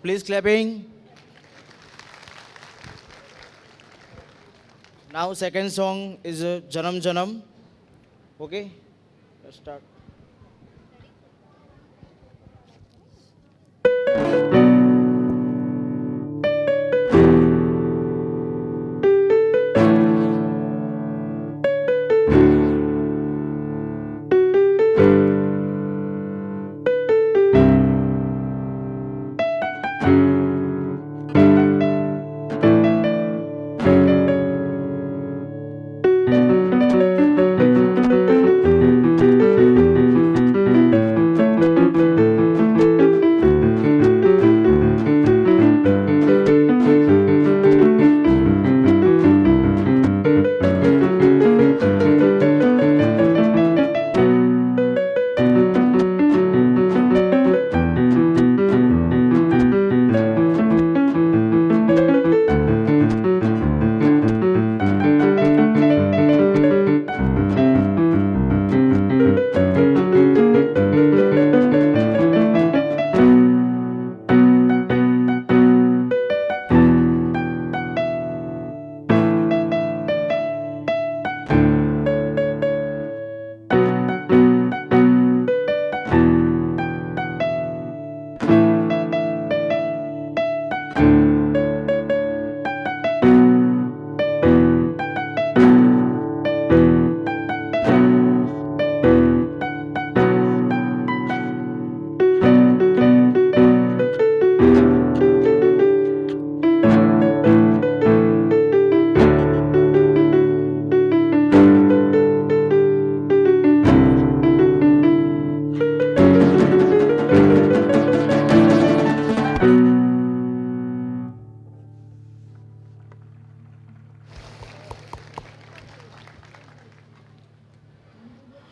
Please clapping. Now second song is Janam Janam. Okay, let's start.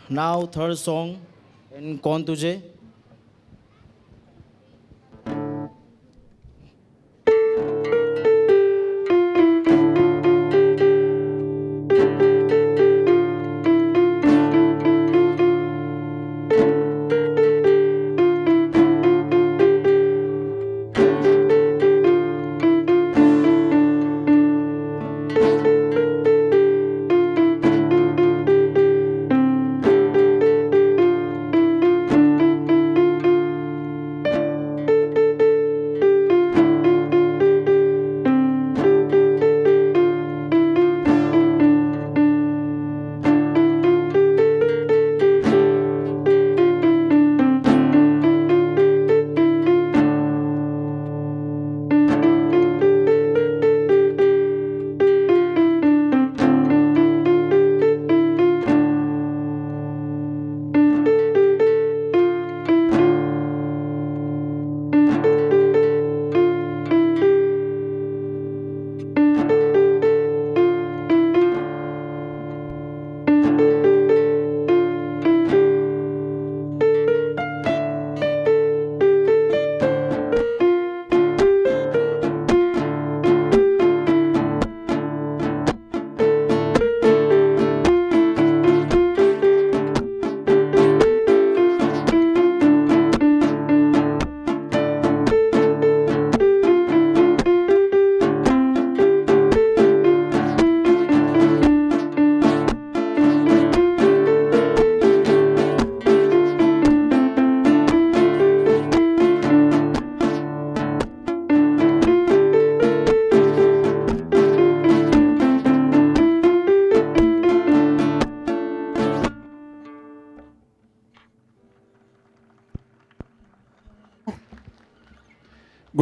Now third song in Kaun Tujhe.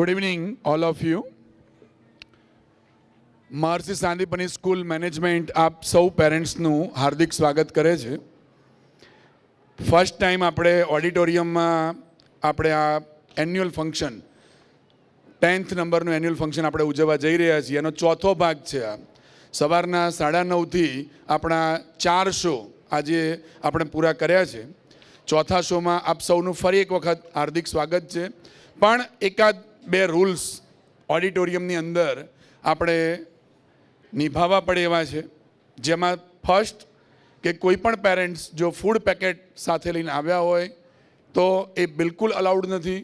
Good evening, all of you. Maharshi Sandipani school management આપ સૌ પેરેન્ટ્સનું હાર્દિક સ્વાગત કરે છે. First time આપણે ઓડિટોરિયમમાં આપણે આ annual function 10th નંબરનું annual function આપણે ઉજવવા જઈ રહ્યા છીએ. એનો ચોથો ભાગ છે. આ સવારના 9:30થી આપણા 4 શો આજે આપણે પૂરા કર્યા છે. ચોથા શોમાં આપ સૌનું ફરી એક વખત હાર્દિક સ્વાગત છે. પણ એકાદ બે રૂલ્સ ઓડિટોરિયમની અંદર આપણે નિભાવવા પડે એવા છે. જેમાં ફર્સ્ટ કે કોઈ પણ પેરેન્ટ્સ જો ફૂડ પેકેટ સાથે લઈને આવ્યા હોય તો એ બિલકુલ અલાઉડ નથી.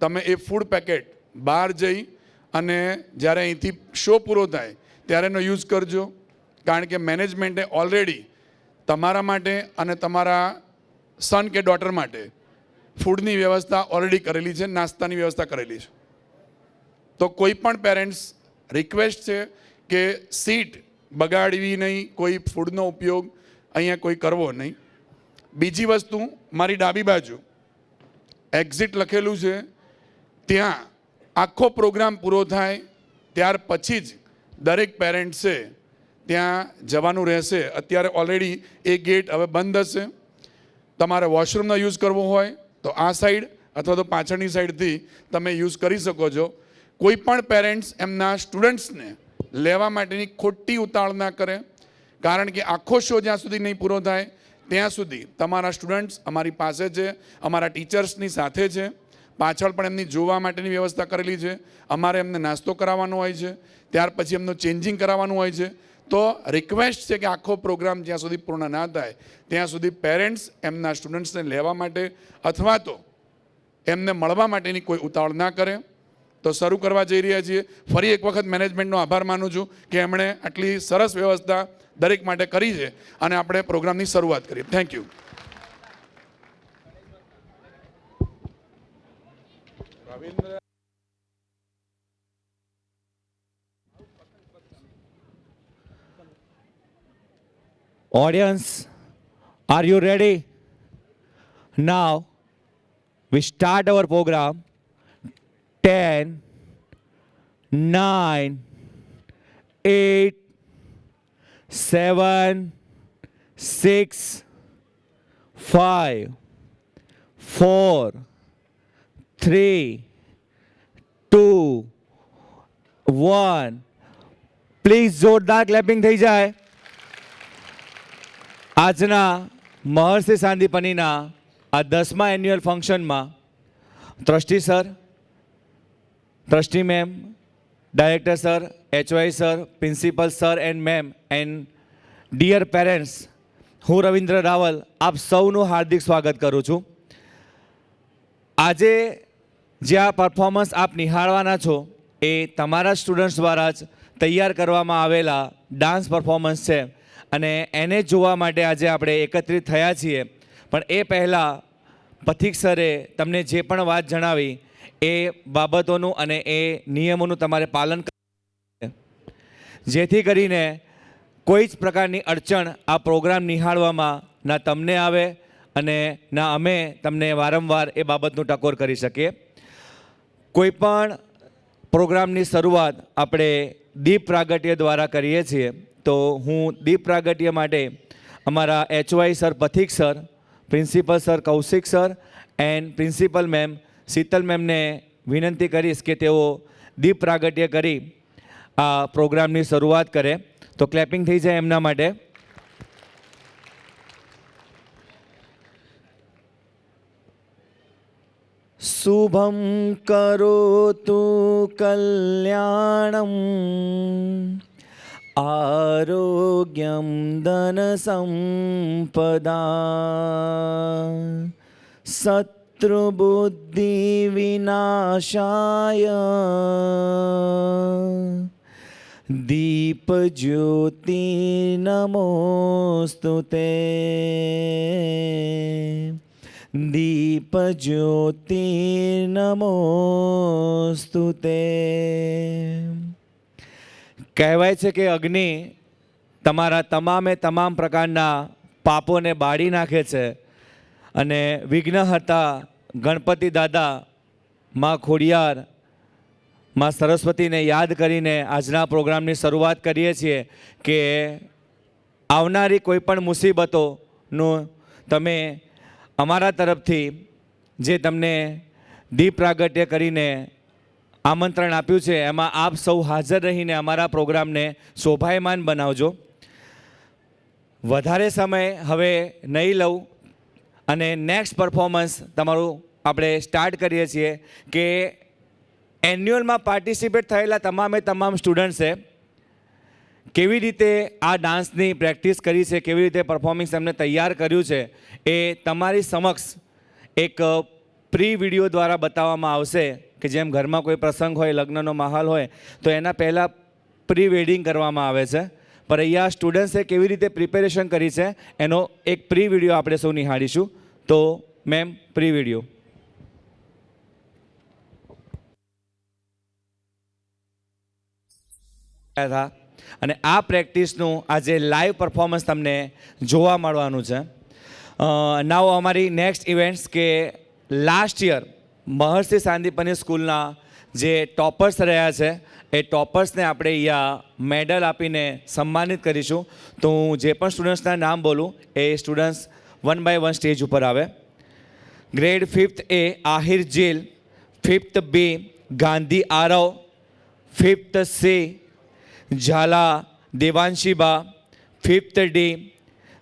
તમે એ ફૂડ પેકેટ બહાર જઈ અને જ્યારે અહીંથી શો પૂરો થાય ત્યારે એનો યુઝ કરજો. કારણ કે મેનેજમેન્ટે ઓલરેડી તમારા માટે અને તમારા સન કે ડોટર માટે ફૂડની વ્યવસ્થા ઓલરેડી કરેલી છે, નાસ્તાની વ્યવસ્થા કરેલી છે. તો કોઈ પણ પેરેન્ટ્સ રિક્વેસ્ટ છે કે સીટ બગાડવી નહીં, કોઈ ફૂડનો ઉપયોગ અહીંયા કોઈ કરવો નહીં. બીજી વસ્તુ, મારી ડાબી બાજુ એક્ઝિટ લખેલું છે, ત્યાં આખો પ્રોગ્રામ પૂરો થાય ત્યાર પછી જ દરેક પેરેન્ટ્સે ત્યાં જવાનું રહેશે. અત્યારે ઓલરેડી એ ગેટ હવે બંધ હશે. તમારે વોશરૂમનો યુઝ કરવો હોય તો આ સાઈડ અથવા તો પાછળની સાઈડથી તમે યુઝ કરી શકો છો. કોઈ પણ પેરેન્ટ્સ એમના સ્ટુડન્ટ્સને લેવા માટેની ખોટી ઉતાવળ ના કરે. કારણ કે આખો શો જ્યાં સુધી નહીં પૂરો થાય ત્યાં સુધી તમારા સ્ટુડન્ટ્સ અમારી પાસે છે, અમારા ટીચર્સની સાથે છે. પાછળ પણ એમની જોવા માટેની વ્યવસ્થા કરેલી છે. અમારે એમને નાસ્તો કરાવવાનો હોય છે, ત્યાર પછી એમનું ચેન્જિંગ કરાવવાનું હોય છે. તો રિક્વેસ્ટ છે કે આખો પ્રોગ્રામ જ્યાં સુધી પૂર્ણ ના થાય ત્યાં સુધી પેરેન્ટ્સ એમના સ્ટુડન્ટ્સને લેવા માટે અથવા તો એમને મળવા માટેની કોઈ ઉતાવળ ના કરે. તો શરૂ કરવા જઈ રહ્યા છીએ. ફરી એક વખત મેનેજમેન્ટનો આભાર માનું છું કે એમણે આટલી સરસ વ્યવસ્થા દરેક માટે કરી છે અને આપણે પ્રોગ્રામની શરૂઆત કરીએ. Thank you. Audience, are you ready? Now, we start our program. 10, 9, 8, 7, 6, 5, 4, 3, 2, 1. Please જોરદાર ક્લેપિંગ થઈ જાય. આજના મહર્ષિ સાંદીપનીના આ 10મા એન્યુઅલ ફંક્શનમાં trustee sir, trustee ma'am, director sir, HOI sir, principal sir and ma'am and dear parents, હું રવિન્દ્ર રાવલ આપ સૌનું હાર્દિક સ્વાગત કરું છું. આજે જે આ પરફોર્મન્સ આપ નિહાળવાના છો એ તમારા સ્ટુડન્ટ્સ દ્વારા જ તૈયાર કરવામાં આવેલા ડાન્સ પરફોર્મન્સ છે અને એને જોવા માટે આજે આપણે એકત્રિત થયા છીએ. પણ એ પહેલાં પથિક સરે તમને જે પણ વાત જણાવી એ બાબતોનું અને એ નિયમોનું તમારે પાલન કરવું, જેથી કરીને કોઈ જ પ્રકારની અડચણ આ પ્રોગ્રામ નિહાળવામાં ના તમને આવે અને ના અમે તમને વારંવાર એ બાબતનું ટકોર કરી શકીએ. કોઈ પણ પ્રોગ્રામની શરૂઆત આપણે દીપ પ્રાગટ્ય દ્વારા કરીએ છીએ. તો હું દીપ પ્રાગટ્ય માટે અમારા HOI sir Pathik sir, principal sir Kaushik sir and principal ma'am Sheetal મેમને વિનંતી કરીશ કે તેઓ દીપ પ્રાગટ્ય કરી આ પ્રોગ્રામની શરૂઆત કરે. તો ક્લેપિંગ થઈ જાય એમના માટે. શુભમ કરોતુ કલ્યાણમ આરોગ્યમ ધન સંપદા શત્રુબુદ્ધિ વિનાશાય દીપજ્યોતિ નમોસ્તુતે દીપજ્યોતિ નમોસ્તુતે. કહેવાય છે કે અગ્નિ તમારા તમામ પ્રકારના પાપોને બાળી નાખે છે અને વિઘ્નહર્તા ગણપતિ દાદા, માં ખોડિયાર માં સરસ્વતીને યાદ કરીને આજના પ્રોગ્રામની શરૂઆત કરીએ છીએ કે આવનારી કોઈ પણ મુસીબતોનું તમે અમારા તરફથી જે તમને દીપ પ્રાગટ્ય કરીને આમંત્રણ આપ્યું છે એમાં આપ સૌ હાજર રહીને અમારા પ્રોગ્રામને શોભાયમાન બનાવજો. વધારે સમય હવે નહીં લઉં અને નેક્સ્ટ પરફોર્મન્સ તમારું આપણે સ્ટાર્ટ કરીએ છીએ કે એન્યુઅલમાં પાર્ટિસિપેટ થયેલા તમામ સ્ટુડન્ટ્સે કેવી રીતે આ ડાન્સની પ્રેક્ટિસ કરી છે, કેવી રીતે પરફોર્મન્સ એમને તૈયાર કર્યું છે એ તમારી સમક્ષ એક પ્રી વિડીયો દ્વારા બતાવવામાં આવશે કે જેમ ઘરમાં કોઈ પ્રસંગ હોય, લગ્નનો માહોલ હોય તો એના પહેલાં પ્રી વેડિંગ કરવામાં આવે છે, પણ અહીંયા સ્ટુડન્ટ્સે કેવી રીતે પ્રિપેરેશન કરી છે એનો એક પ્રી વિડીયો આપણે સૌ નિહાળીશું. તો મેમ, પ્રી વિડીયો. અને આ પ્રેક્ટિસનું આજે લાઈવ પરફોર્મન્સ તમને જોવા મળવાનું છે. નાવ અમારી નેક્સ્ટ ઇવેન્ટ્સ કે લાસ્ટ યર મહર્ષિ સાંદીપની સ્કૂલના જે ટોપર્સ રહ્યા છે એ ટોપર્સને આપણે અહીંયા મેડલ આપીને સન્માનિત કરીશું. તો હું જે પણ સ્ટુડન્ટ્સના નામ બોલું એ સ્ટુડન્ટ્સ 1 બાય 1 સ્ટેજ ઉપર આવે. Grade 5th A Ahir Jeel, 5th B Gandhi Aarav, 5th C Zala Devanshiba, 5th D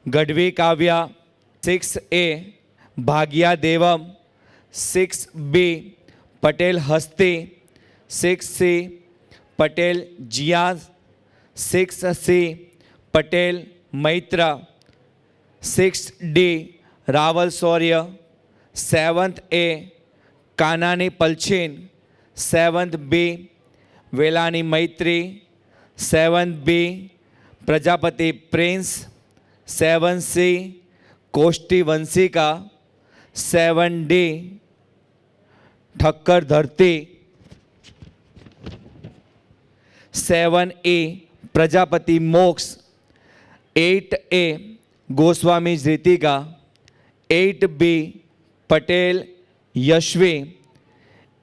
Gadhvi Kavya, 6th A Bhagya Devam, 6th B Patel Hasti, 6th C Patel Jiyaz, 6th C Patel Maitra, 6th D Raval Shaurya, 7th A Kanani Palchhin, 7th B Velani Maitri, 7th B Prajapati Prince, 7th C Koshti Vanshika, 7th D Thakkar Dharti, 7th E Prajapati મોક્ષ, 8th A Goswami ધૃતિકા, 8th B Patel Yashvi,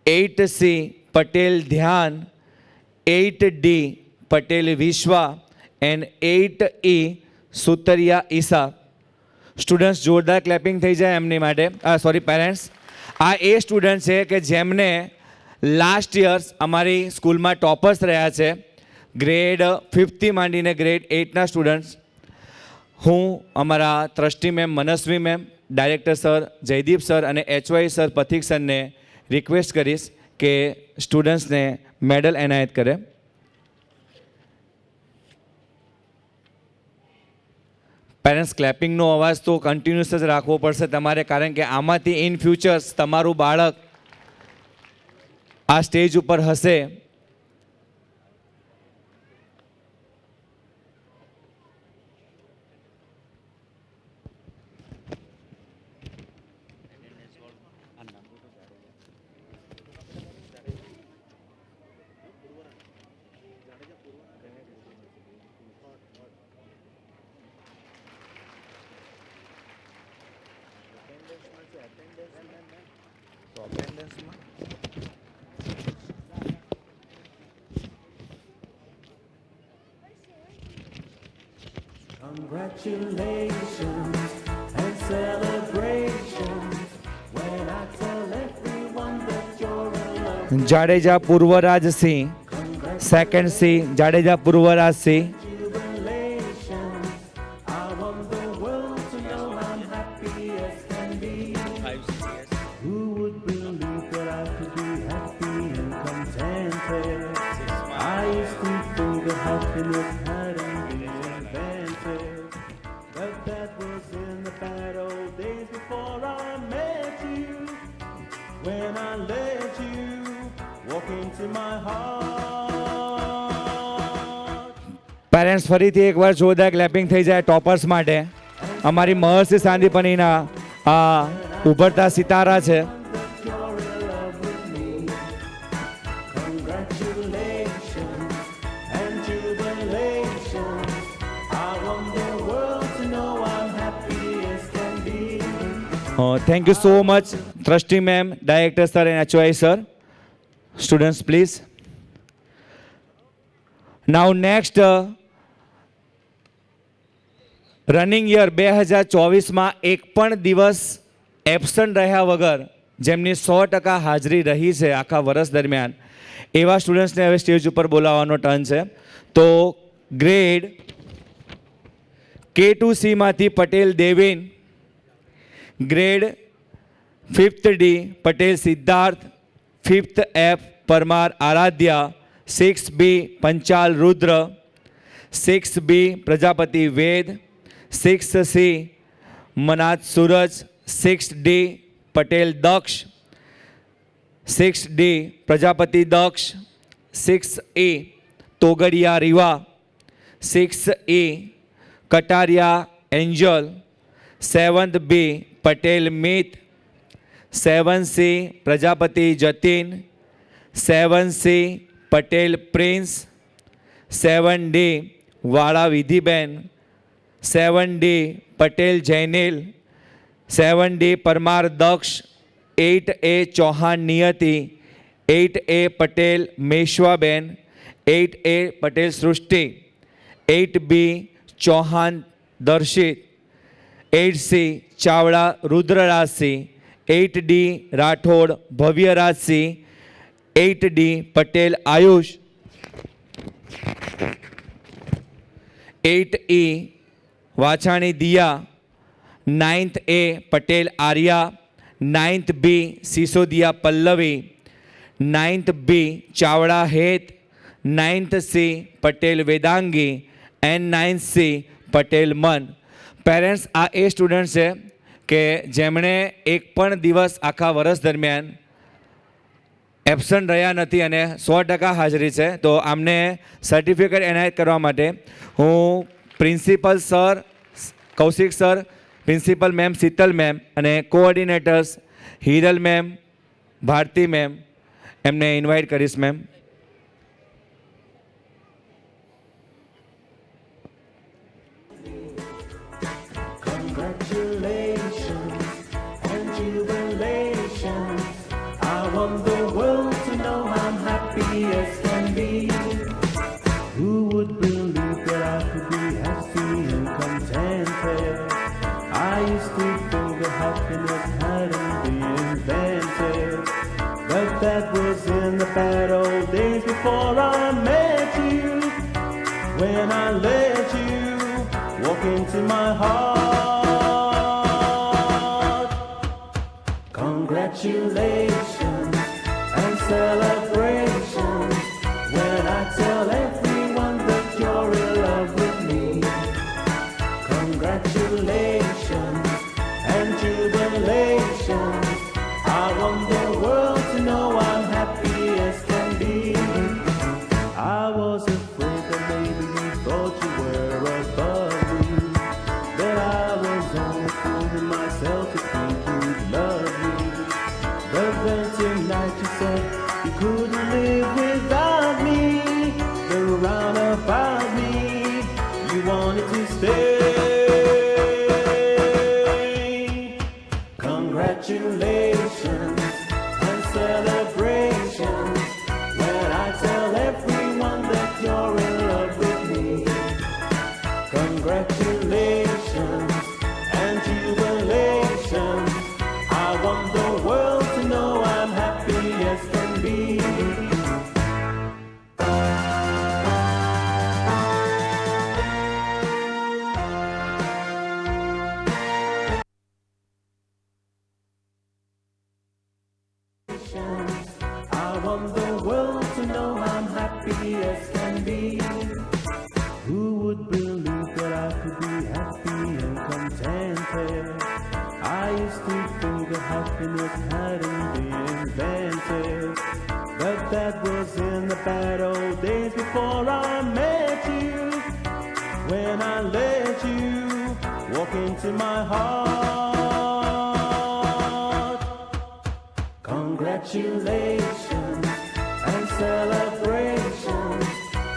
8th C Patel ધ્યાન, 8th D Patel Vishwa and 8th E Sutaria Isha. Students જોરદાર clapping થઈ જાય એમની માટે. Sorry parents, આ એ student છે કે જેમને લાસ્ટ યર્સ અમારી સ્કૂલમાં ટોપર્સ રહ્યા છે, ગ્રેડ 5થી માંડીને ગ્રેડ 8ના સ્ટુડન્ટ્સ. હું અમારા ટ્રસ્ટી મેમ મનસ્વી ma'am, director sir Jaydeep sir અને HOI સર પથિક સરને રિક્વેસ્ટ કરીશ કે સ્ટુડન્ટ્સને મેડલ એનાયત કરે. પેરેન્ટ્સ, ક્લેપિંગનો અવાજ તો કન્ટિન્યુઅસ જ રાખવો પડશે તમારે, કારણ કે આમાંથી ઇન ફ્યુચર્સ તમારું બાળક આ સ્ટેજ ઉપર હશે. Congratulations and celebrations when I tell everyone that you're in love. Jadeja Purvrajsinh, 2nd C Jadeja Purvrajsinh, Jubilations, I want the world to know I'm happy as can be. Who would believe that I could be happy and contented? I used to think that happiness hadn't been invented, but that was in the bad old days before I met you. When I let you walk into my heart. Parents, ફરીથી એકવાર જોરદાર clapping થઈ જાય toppers માટે. અમારી મહર્ષિ સાંદીપનીના આ ઉભરતા સિતારા છે. You're in love with me. Congratulations and jubilations. I want the world to know I'm happy as can be. Thank you so much trustee ma'am, director sir and HOI sir. Students please. Now next running year 2024માં એક પણ દિવસ absent રહ્યા વગર જેમની 100% હાજરી રહી છે આખા વર્ષ દરમિયાન એવા સ્ટુડન્ટ્સને હવે સ્ટેજ ઉપર બોલાવવાનો ટર્ન છે. તો grade K2C Patel Deven, grade 5th D Patel Siddharth, 5th F Parmar Aaradhya, 6th B Panchal Rudra, 6th B Prajapati Ved, 6th C Manath Suraj, 6th D Patel Daksh, 6th D Prajapati Daksh, 6th E Togadiya Riva, 6th E Kataria Angel, 7th B Patel Mit, 7th C Prajapati Jatin, 7th C Patel Prince, 7th D વાળા વિધિબેન, 7th D Patel જૈનેલ, 7th D Parmar Daksha, 8th A Chauhan Niyati, 8th A Patel મેશ્વાબેન, 8th A Patel સૃષ્ટિ, 8th B Chauhan Darshit, 8th C Chavda રુદ્રરાજસિંહ, 8th D Rathod ભવ્યરાજસિંહ, 8th D Patel Ayush, 8th E Vachhani Dia, 9th A Patel Arya, 9th B Sisodia Pallavi, 9th B Chavda Het, 9th C Patel Vedangi and 9th C Patel Man. Parents આ એ student છે કે જેમણે એક પણ દિવસ આખા વર્ષ દરમિયાન એબસન્ટ રહ્યા નથી અને 100% હાજરી છે. તો આમને સર્ટિફિકેટ એનાયત કરવા માટે હું principal sir Kaushik sir, principal ma'am Sheetal ma'am અને કોઓર્ડિનેટર્સ હિરલ મેમ, ભારતી મેમ એમને ઇન્વાઇટ કરીશ. Ma'am Congratulations and jubilations. I want the world to know I'm happy as can be. Who would believe that I could be happy and contented? I used to think that happiness hadn't been invented, but that was in the bad old days before I met you. When I let you walk into my heart. Congratulations and celebrations when I tell everyone that you're in love with me. Congratulations and jubilations. I want the world to know I'm happy as can be. I was afraid that maybe you thought you were above me, that I was only fooling myself to think you'd love me. But then tonight you said you couldn't live without me. Then round about me, you wanted to stay. Congratulations and celebrations when I tell everyone that you're in love with me. Congratulations and jubilations. I want the world to know I'm happy as can be. I want the world to know I'm happy as can be. Who would believe that I could be happy and contented? I used to think that happiness hadn't been invented, but that was in the bad old days before I met you. When I let you walk into my heart. Congratulations and celebrations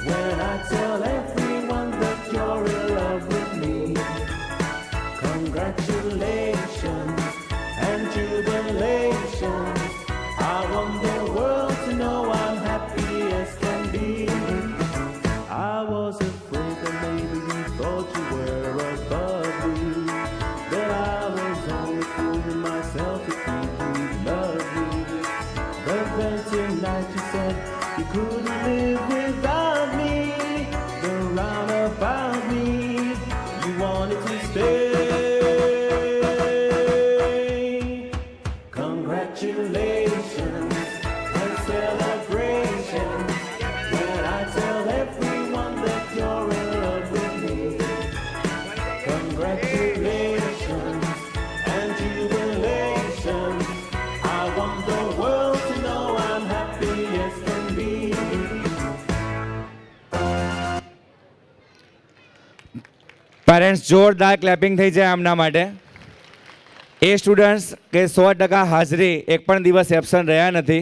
when I tell everyone that you're in love with me. Congratulations and jubilations. I want the world to know I'm happy as can be. I afraid that maybe you thought you were above me. That I was only fooling myself to think you loved me. But then tonight you said you couldn't live without me. The roundabout me, you wanted to stay. Congratulations and celebrations when I tell everyone that you're in love with me. Congratulations and jubilations. I want the world to know I'm happy as can be. Parents જોરદાર clapping થઈ જાય આમના માટે. એ students કે 100% હાજરી એક પણ દિવસ એબસન્ટ રહ્યા નથી.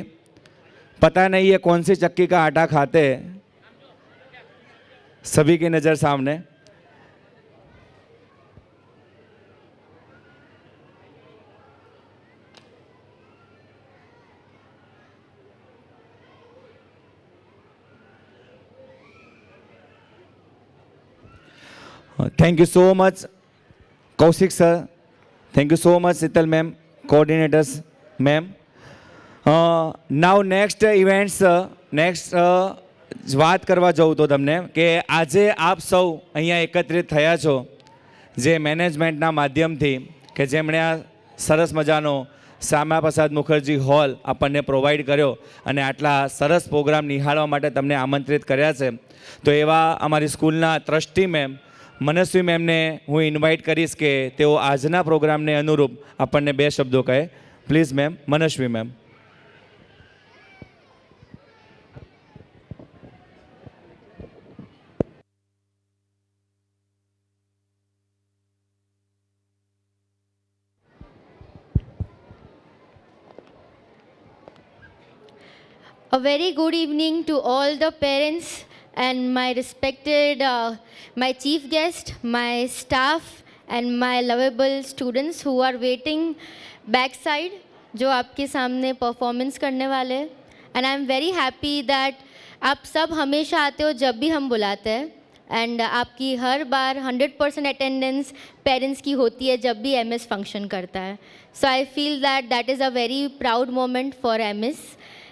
पता नहीं है कौन सी चक्की का आटा खाते, सभी की नज़र सामने. Thank you so much, Kaushik sir. Thank you so much, Sital ma'am, coordinators ma'am. Now next events, next વાત કરવા જાઉં તો તમને કે આજે આપ સૌ અહીંયા એકત્રિત થયા છો જે મેનેજમેન્ટના માધ્યમથી કે જેમણે આ સરસ મજાનો શ્યામાપ્રસાદ મુખર્જી હોલ આપણને પ્રોવાઈડ કર્યો અને આટલા સરસ પ્રોગ્રામ નિહાળવા માટે તમને આમંત્રિત કર્યા છે. તો એવા અમારી સ્કૂલના ટ્રસ્ટી મેમ મનસ્વી મેમને હું ઇન્વાઇટ કરીશ કે તેઓ આજના પ્રોગ્રામને અનુરૂપ આપણને બે શબ્દો કહે. પ્લીઝ મેમ, મનસ્વી ma'am. A very good evening to all the parents and my respected, my chief guest, my staff and my lovable students who are waiting backside, जो आपके सामने performance करने वाले हैं. And I am very happy that आप सब हमेशा आते हो जब भी हम बुलाते हैं. एंड आपकी हर बार 100% अटेंडेंस पेरेंट्स की होती है जब भी MS फंक्शन करता है. So I feel that is a very proud moment for MS.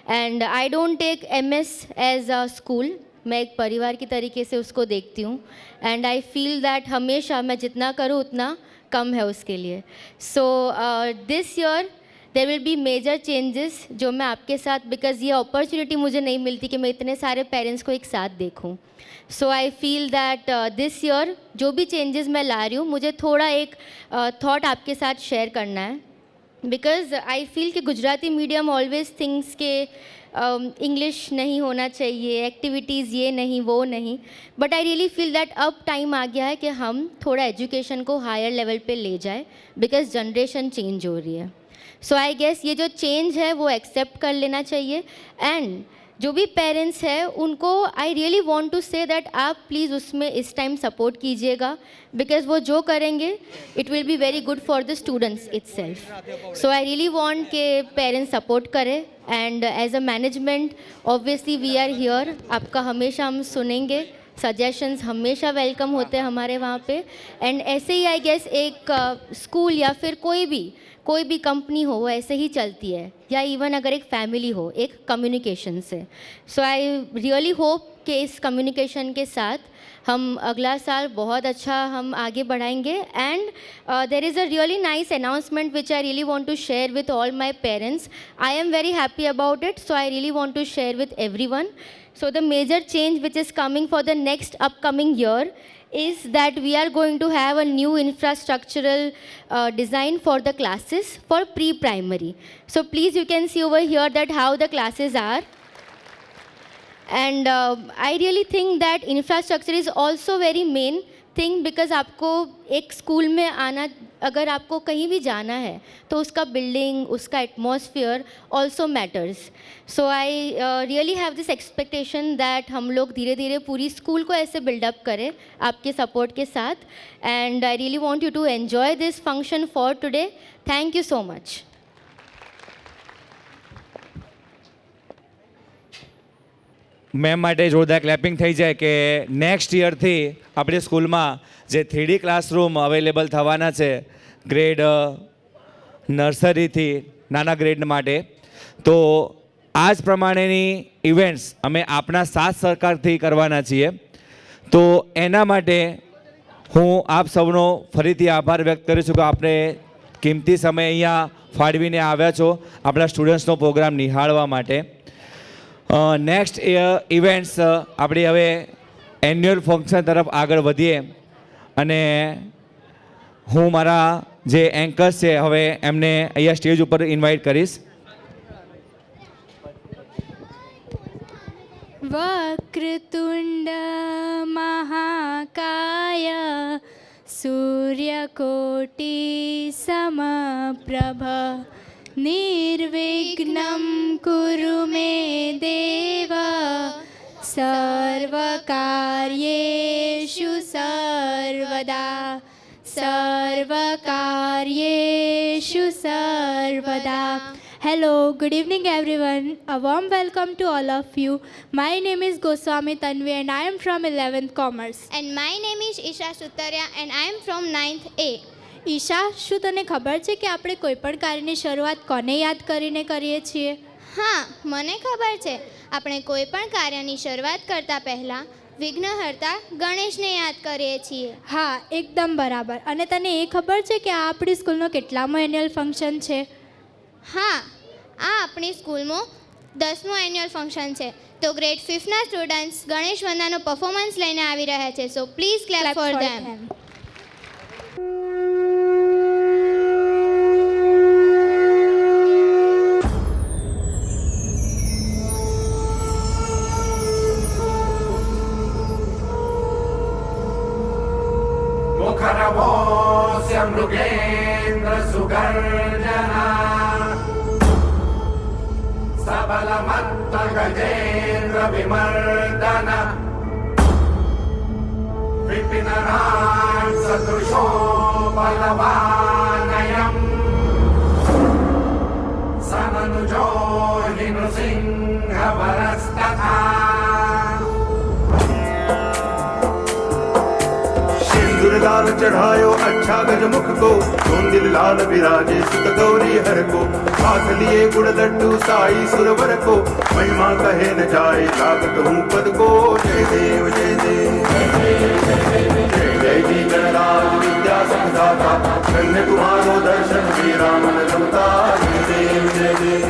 And I don't take MS as a school. मैं एक परिवार की तरीके से उसको देखती हूँ. एंड आई फील दैट हमेशा मैं जितना करूँ उतना कम है उसके लिए. So this year there will be major changes जो मैं आपके साथ, बिकॉज ये अपॉर्चुनिटी मुझे नहीं मिलती कि मैं इतने सारे पेरेंट्स को एक साथ देखूँ. So I feel that this year जो भी चेंजेस मैं ला रही हूँ मुझे थोड़ा एक थॉट आपके साथ शेयर करना है. बिकॉज आई फील कि गुजराती मीडियम ऑलवेज थिंग्स के इंग्लिश नहीं होना चाहिए, एक्टिविटीज़ ये नहीं वो नहीं. But I really feel that अब टाइम आ गया है कि हम थोड़ा एजुकेशन को हायर लेवल पे ले जाए, बिकॉज जनरेशन चेंज हो रही है. सो आई गेस ये जो चेंज है वो एक्सेप्ट कर लेना चाहिए. एंड जो भी पेरेंट्स हैं उनको I really want to say that आप प्लीज़ उसमें इस टाइम सपोर्ट कीजिएगा, बिकॉज वो जो करेंगे it will be very good for the students itself. So I really want के पेरेंट्स सपोर्ट करें. And as a management obviously we are here. आपका हमेशा हम सुनेंगे, सजेशंस हमेशा वेलकम होते हैं हमारे वहाँ पे. एंड ऐसे ही आई गेस एक स्कूल या फिर कोई भी कंपनी हो वो ऐसे ही चलती है, या इवन अगर एक फैमिली हो, एक कम्युनिकेशन से. सो आई रियली होप कि इस कम्युनिकेशन के साथ हम अगला साल बहुत अच्छा हम आगे बढ़ाएंगे. And there is a really nice announcement which I really want to share with all my parents. I am very happy about it. So I really want to share with everyone. So the major change which is coming for the next upcoming year is that we are going to have a new infrastructural design for the classes for pre-primary. So please you can see over here that how the classes are. And I really think that infrastructure is also very main thing, because आपको एक school में आना, अगर आपको कहीं भी जाना है तो उसका बिल्डिंग, उसका atmosphere also matters. So I really have this expectation that हम लोग धीरे धीरे पूरी स्कूल को ऐसे बिल्डअप करें आपके सपोर्ट के साथ. And I really want you to enjoy this function for today. Thank you so much. Ma'am માટે જોરદાર ક્લેપિંગ થઈ જાય કે નેક્સ્ટ યરથી આપણી સ્કૂલમાં જે 3D ક્લાસરૂમ અવેલેબલ થવાના છે ગ્રેડ નર્સરીથી નાના ગ્રેડ માટે, તો આ જ પ્રમાણેની ઇવેન્ટ્સ અમે આપણા સાથ સહકારથી કરવાના છીએ. તો એના માટે હું આપ સૌનો ફરીથી આભાર વ્યક્ત કરું છું કે આપણે કિંમતી સમય અહીંયા ફાળવીને આવ્યા છો આપણા સ્ટુડન્ટ્સનો પ્રોગ્રામ નિહાળવા માટે. નેક્સ્ટ ઇવેન્ટ્સ આપણે હવે એન્યુઅલ ફંક્શન તરફ આગળ વધીએ અને હું મારા જે એન્કર્સ છે હવે એમને અહીંયા સ્ટેજ ઉપર ઇન્વાઇટ કરીશ. વક્રતુંડ મહાકાય સૂર્યકોટિ સમપ્રભ નિર્વિઘ્नं કુરુ મે દેવ સર્વકાર્યેષુ સર્વદા સર્વકાર્યેષુ સર્વદા. Hello, good evening everyone. A warm welcome to all of you. My name is Goswami Tanvi and I am from 11th Commerce. And my name is Isha Sutaria and I am from 9th A. Isha, શું તને ખબર છે કે આપણે કોઈ પણ કાર્યની શરૂઆત કોને યાદ કરીને કરીએ છીએ? હા, મને ખબર છે. આપણે કોઈ પણ કાર્યની શરૂઆત કરતા પહેલા વિઘ્નહર્તા ગણેશને યાદ કરીએ છીએ. હા, એકદમ બરાબર. અને તને એ ખબર છે કે આ આપણી સ્કૂલનો કેટલામો એન્યુઅલ ફંક્શન છે? હા, આ આપણી સ્કૂલમાં 10મું એન્યુઅલ ફંક્શન છે. તો ગ્રેડ 5ના સ્ટુડન્ટ્સ ગણેશ વંદનાનો પરફોર્મન્સ લઈને આવી રહ્યા છે. So please clap for them. मुखरवोऽस्य मृगेन्द्र सुगर्जना सबलमत्तगजेन्द्र विमर्दन विपिनराट् सदृशो बलवानयम् समनुजो हि नृसिंहवरस्तथा लाल चढ़ायो अच्छा गजमुख को धूंधिल लाल विराजे सुत गौरी हर को हाथ लिए गुड़ लड्डू साई सुरवर को महिमा कहे न जाए लागत हूँ पद को. जय देव जय देव जय जय जी गणराज विद्या सुखदाता धन्य तुम्हारो दर्शन श्री राम रमता. जय देव जय देव.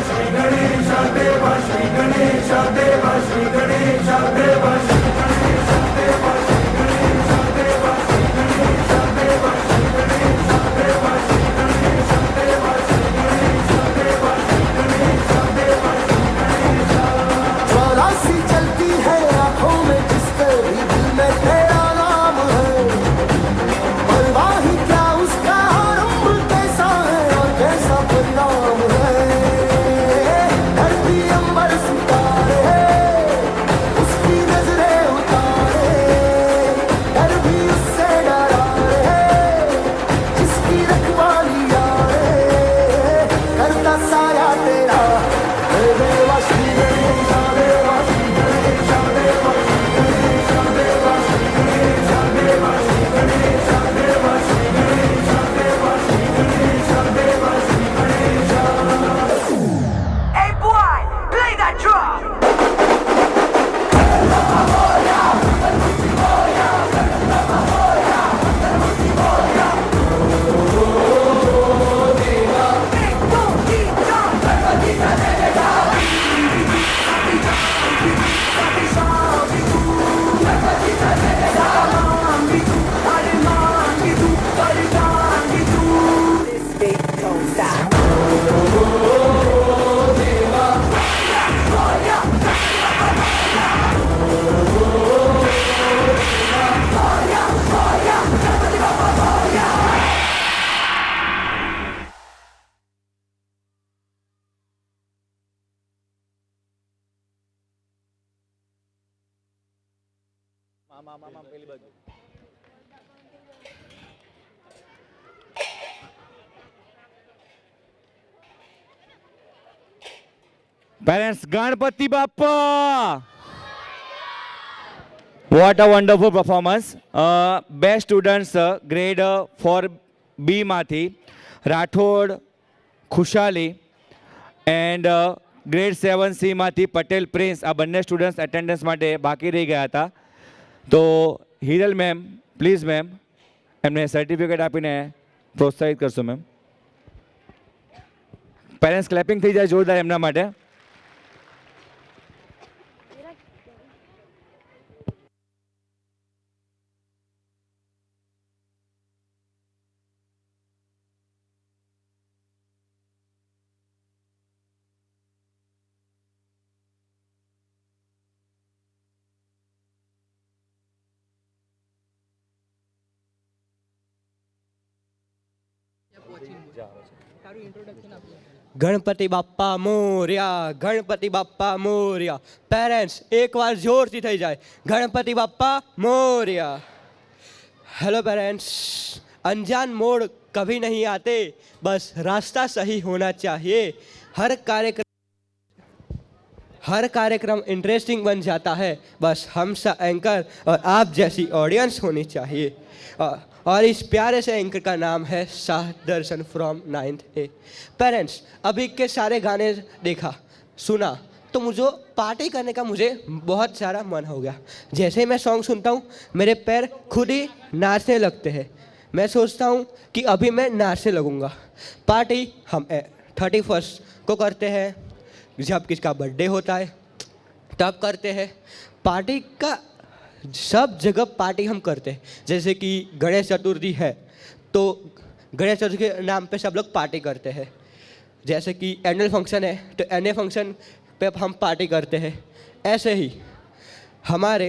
Shri Ganesha Deva Parents, Ganpati Bappa! What a wonderful performance. Best students, grade 4B માંથી રાઠોડ ખુશાલી એન્ડ ગ્રેડ 7C માંથી પટેલ પ્રિન્સ આ બંને સ્ટુડન્ટ્સ એટેન્ડન્સ માટે બાકી રહી ગયા હતા. તો હિરલ મેમ, પ્લીઝ મેમ, એમને સર્ટિફિકેટ આપીને પ્રોત્સાહિત કરશો મેમ. પેરેન્ટ્સ ક્લેપિંગ થઈ જાય જોરદાર એમના માટે. ગણપતિ બાપ્પા મોર્યા, ગણપતિ બાપ્પા મોર્યા. પેરેન્ટ્સ એકવાર જોરથી થઈ જાય, ગણપતિ બાપ્પા મોર્યા. हेलो पेरेंट्स, अनजान मोड़ कभी नहीं आते, बस रास्ता सही होना चाहिए. हर कार्यक्रम इंटरेस्टिंग बन जाता है, बस हम सा एंकर और आप जैसी ऑडियंस होनी चाहिए. और इस प्यारे से एंकर का नाम है शाह दर्शन फ्रॉम 9th A. पेरेंट्स, अभी के सारे गाने देखा सुना तो मुझे पार्टी करने का मुझे बहुत सारा मन हो गया. जैसे ही मैं सॉन्ग सुनता हूँ मेरे पैर खुद ही नाचने लगते हैं. मैं सोचता हूँ कि अभी मैं नाचने लगूँगा. पार्टी हम 31st को करते हैं, जब किसका बर्थडे होता है तब करते हैं. पार्टी का सब जगह पार्टी हम करते हैं. जैसे कि गणेश चतुर्थी है तो गणेश चतुर्थी के नाम पे सब लोग पार्टी करते हैं. जैसे कि एनुअल फंक्शन है तो एनुअल फंक्शन पे हम पार्टी करते हैं. ऐसे ही हमारे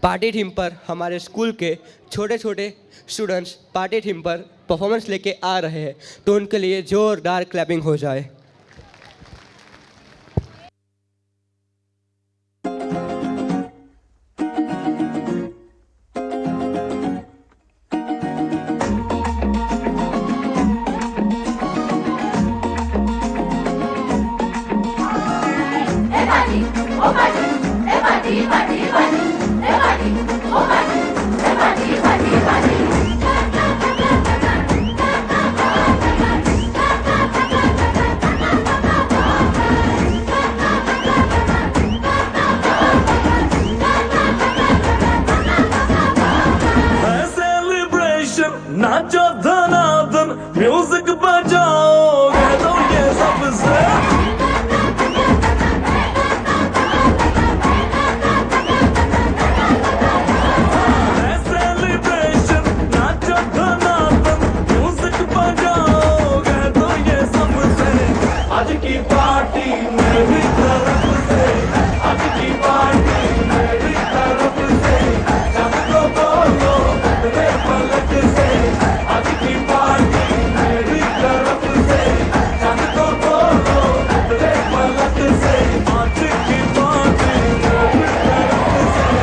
पार्टी थीम पर हमारे स्कूल के छोटे छोटे स्टूडेंट्स पार्टी थीम पर परफॉर्मेंस लेके आ रहे हैं, तो उनके लिए ज़ोरदार क्लैपिंग हो जाए. नाचो धनाधन, म्यूजिक बजाओगे तो ये सबसे सेलिब्रेशन. नाचो धनाधन, म्यूजिक बजाओगे तो ये सबसे. आज की पार्टी मेरी तरफ से, आज की पार्टी मेरी तरफ से. सबको बोलो मेरे पलक से, आज की पार्टी मेरी तरफ से. सबको बोलो मेरे पलक से, आज की पार्टी मेरी तरफ से.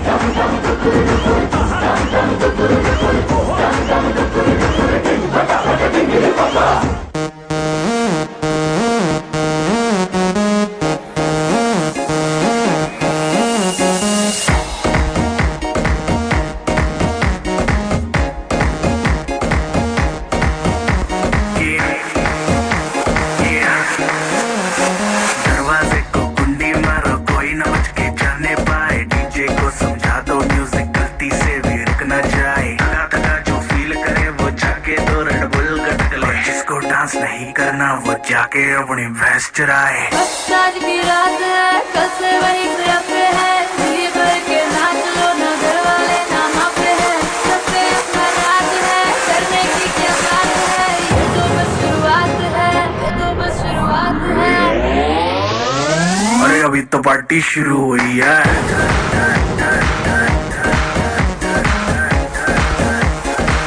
डम डम डुकुर पापा. दरवाजे को कुंडी मारो, कोई न बच के जाने पाए. डीजे को समझा दो म्यूजिक गलती से भी रुक न जाए. थका थका जो फील करे वो जाके तो रेड बुल गटक ले. जिसको डांस नहीं करना वो जाके अपनी भैंस चराए. आज की रात है, कल से वही तरफ है. ये करके नाच लो, ना घर वाले ना माँ पे है. सबसे अपना राज है, करने की क्या बात है. ये तो बस शुरुआत है, ये तो बस शुरुआत है. अरे अभी तो पार्टी शुरू हुई है.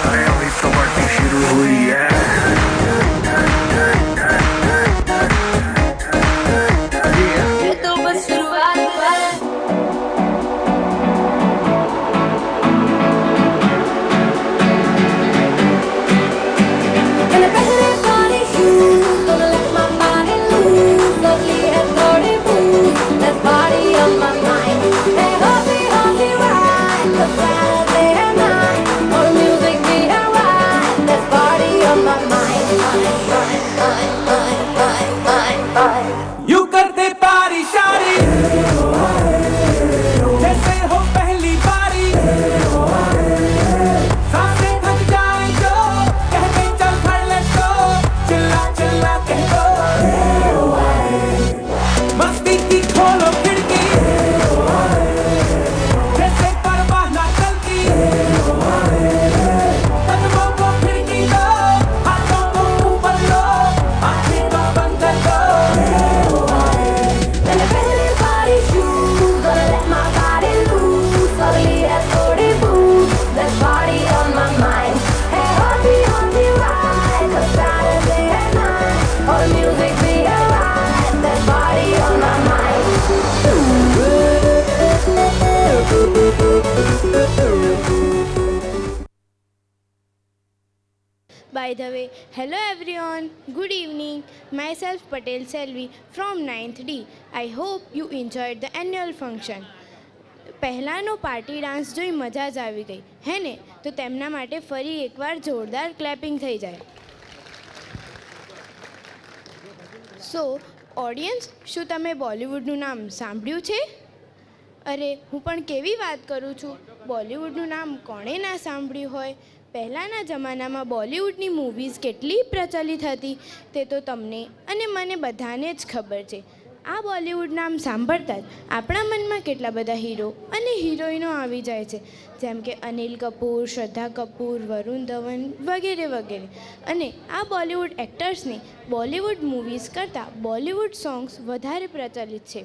अरे अभी तो पार्टी शुरू हुई है. ये तो बस शुरुआत है. By the way, hello everyone, good evening. Myself Patel Selvi from 9th D. I hope you enjoyed the annual function. પહેલાંનો પાર્ટી ડાન્સ જોઈ મજા જ આવી ગઈ હે ને? તો તેમના માટે ફરી એકવાર જોરદાર ક્લેપિંગ થઈ જાય. સો ઓડિયન્સ, શું તમે બોલિવૂડનું નામ સાંભળ્યું છે? અરે હું પણ કેવી વાત કરું છું, બોલિવૂડનું નામ કોણે ના સાંભળ્યું હોય? પહેલાંના જમાનામાં બોલિવૂડની મૂવીઝ કેટલી પ્રચલિત હતી તે તો તમને અને મને બધાને જ ખબર છે. આ બોલિવૂડ નામ સાંભળતા જ આપણા મનમાં કેટલા બધા હીરો અને હિરોઈનો આવી જાય છે, જેમ કે અનિલ કપૂર, શ્રદ્ધા કપૂર, વરુણ ધવન વગેરે વગેરે. અને આ બોલિવૂડ એક્ટર્સને બોલિવૂડ મૂવીઝ કરતાં બોલિવૂડ સોંગ્સ વધારે પ્રચલિત છે.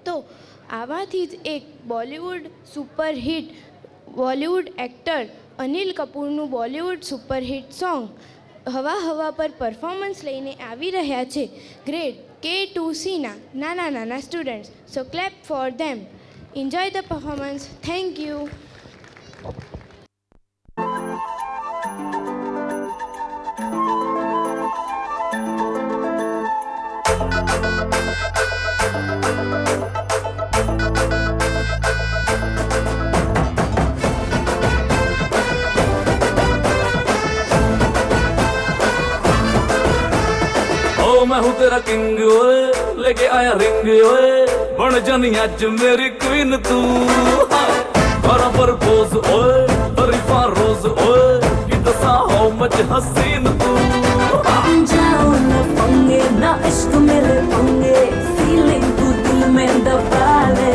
તો આવાથી જ એક બોલિવૂડ એક્ટર અનિલ કપૂરનું બોલિવૂડ સુપરહિટ સોંગ હવા હવા પર પરફોર્મન્સ લઈને આવી રહ્યા છે ગ્રેડ K2Cના નાના students. So clap for them. Enjoy the performance. Thank you. मैं हूँ तेरा किंग ओए, लेके आया रिंग ओए, बन जानी आज मेरी क्वीन तू. बराबर पोज ओए, तरीफा रोज ओए, कि दसा हो मच हसीन तू. जाओ न पंगे ना इश्क मेरे पंगे, फीलिंग तू दिल में दबा ले.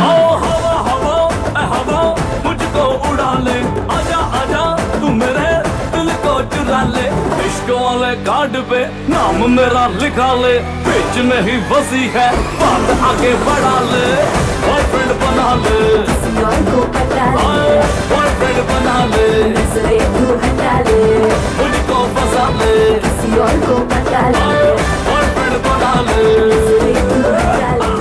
ओ हवा हवा ए हवा मुझको उड़ा ले, आजा आजा तू मेरे दिल को चुरा ले. इश्क वाले कार्ड पे नाम मेरा लिखा ले, बीच में ही बसी है बात आगे बढ़ा ले. बॉयफ्रेंड बना ले, किसी और को पटा ले, बॉयफ्रेंड बना ले, नजरें तू हटा ले, मुझको फंसा ले. किसी और को पटा ले, बॉयफ्रेंड बना ले. नजरें तू हटा ले.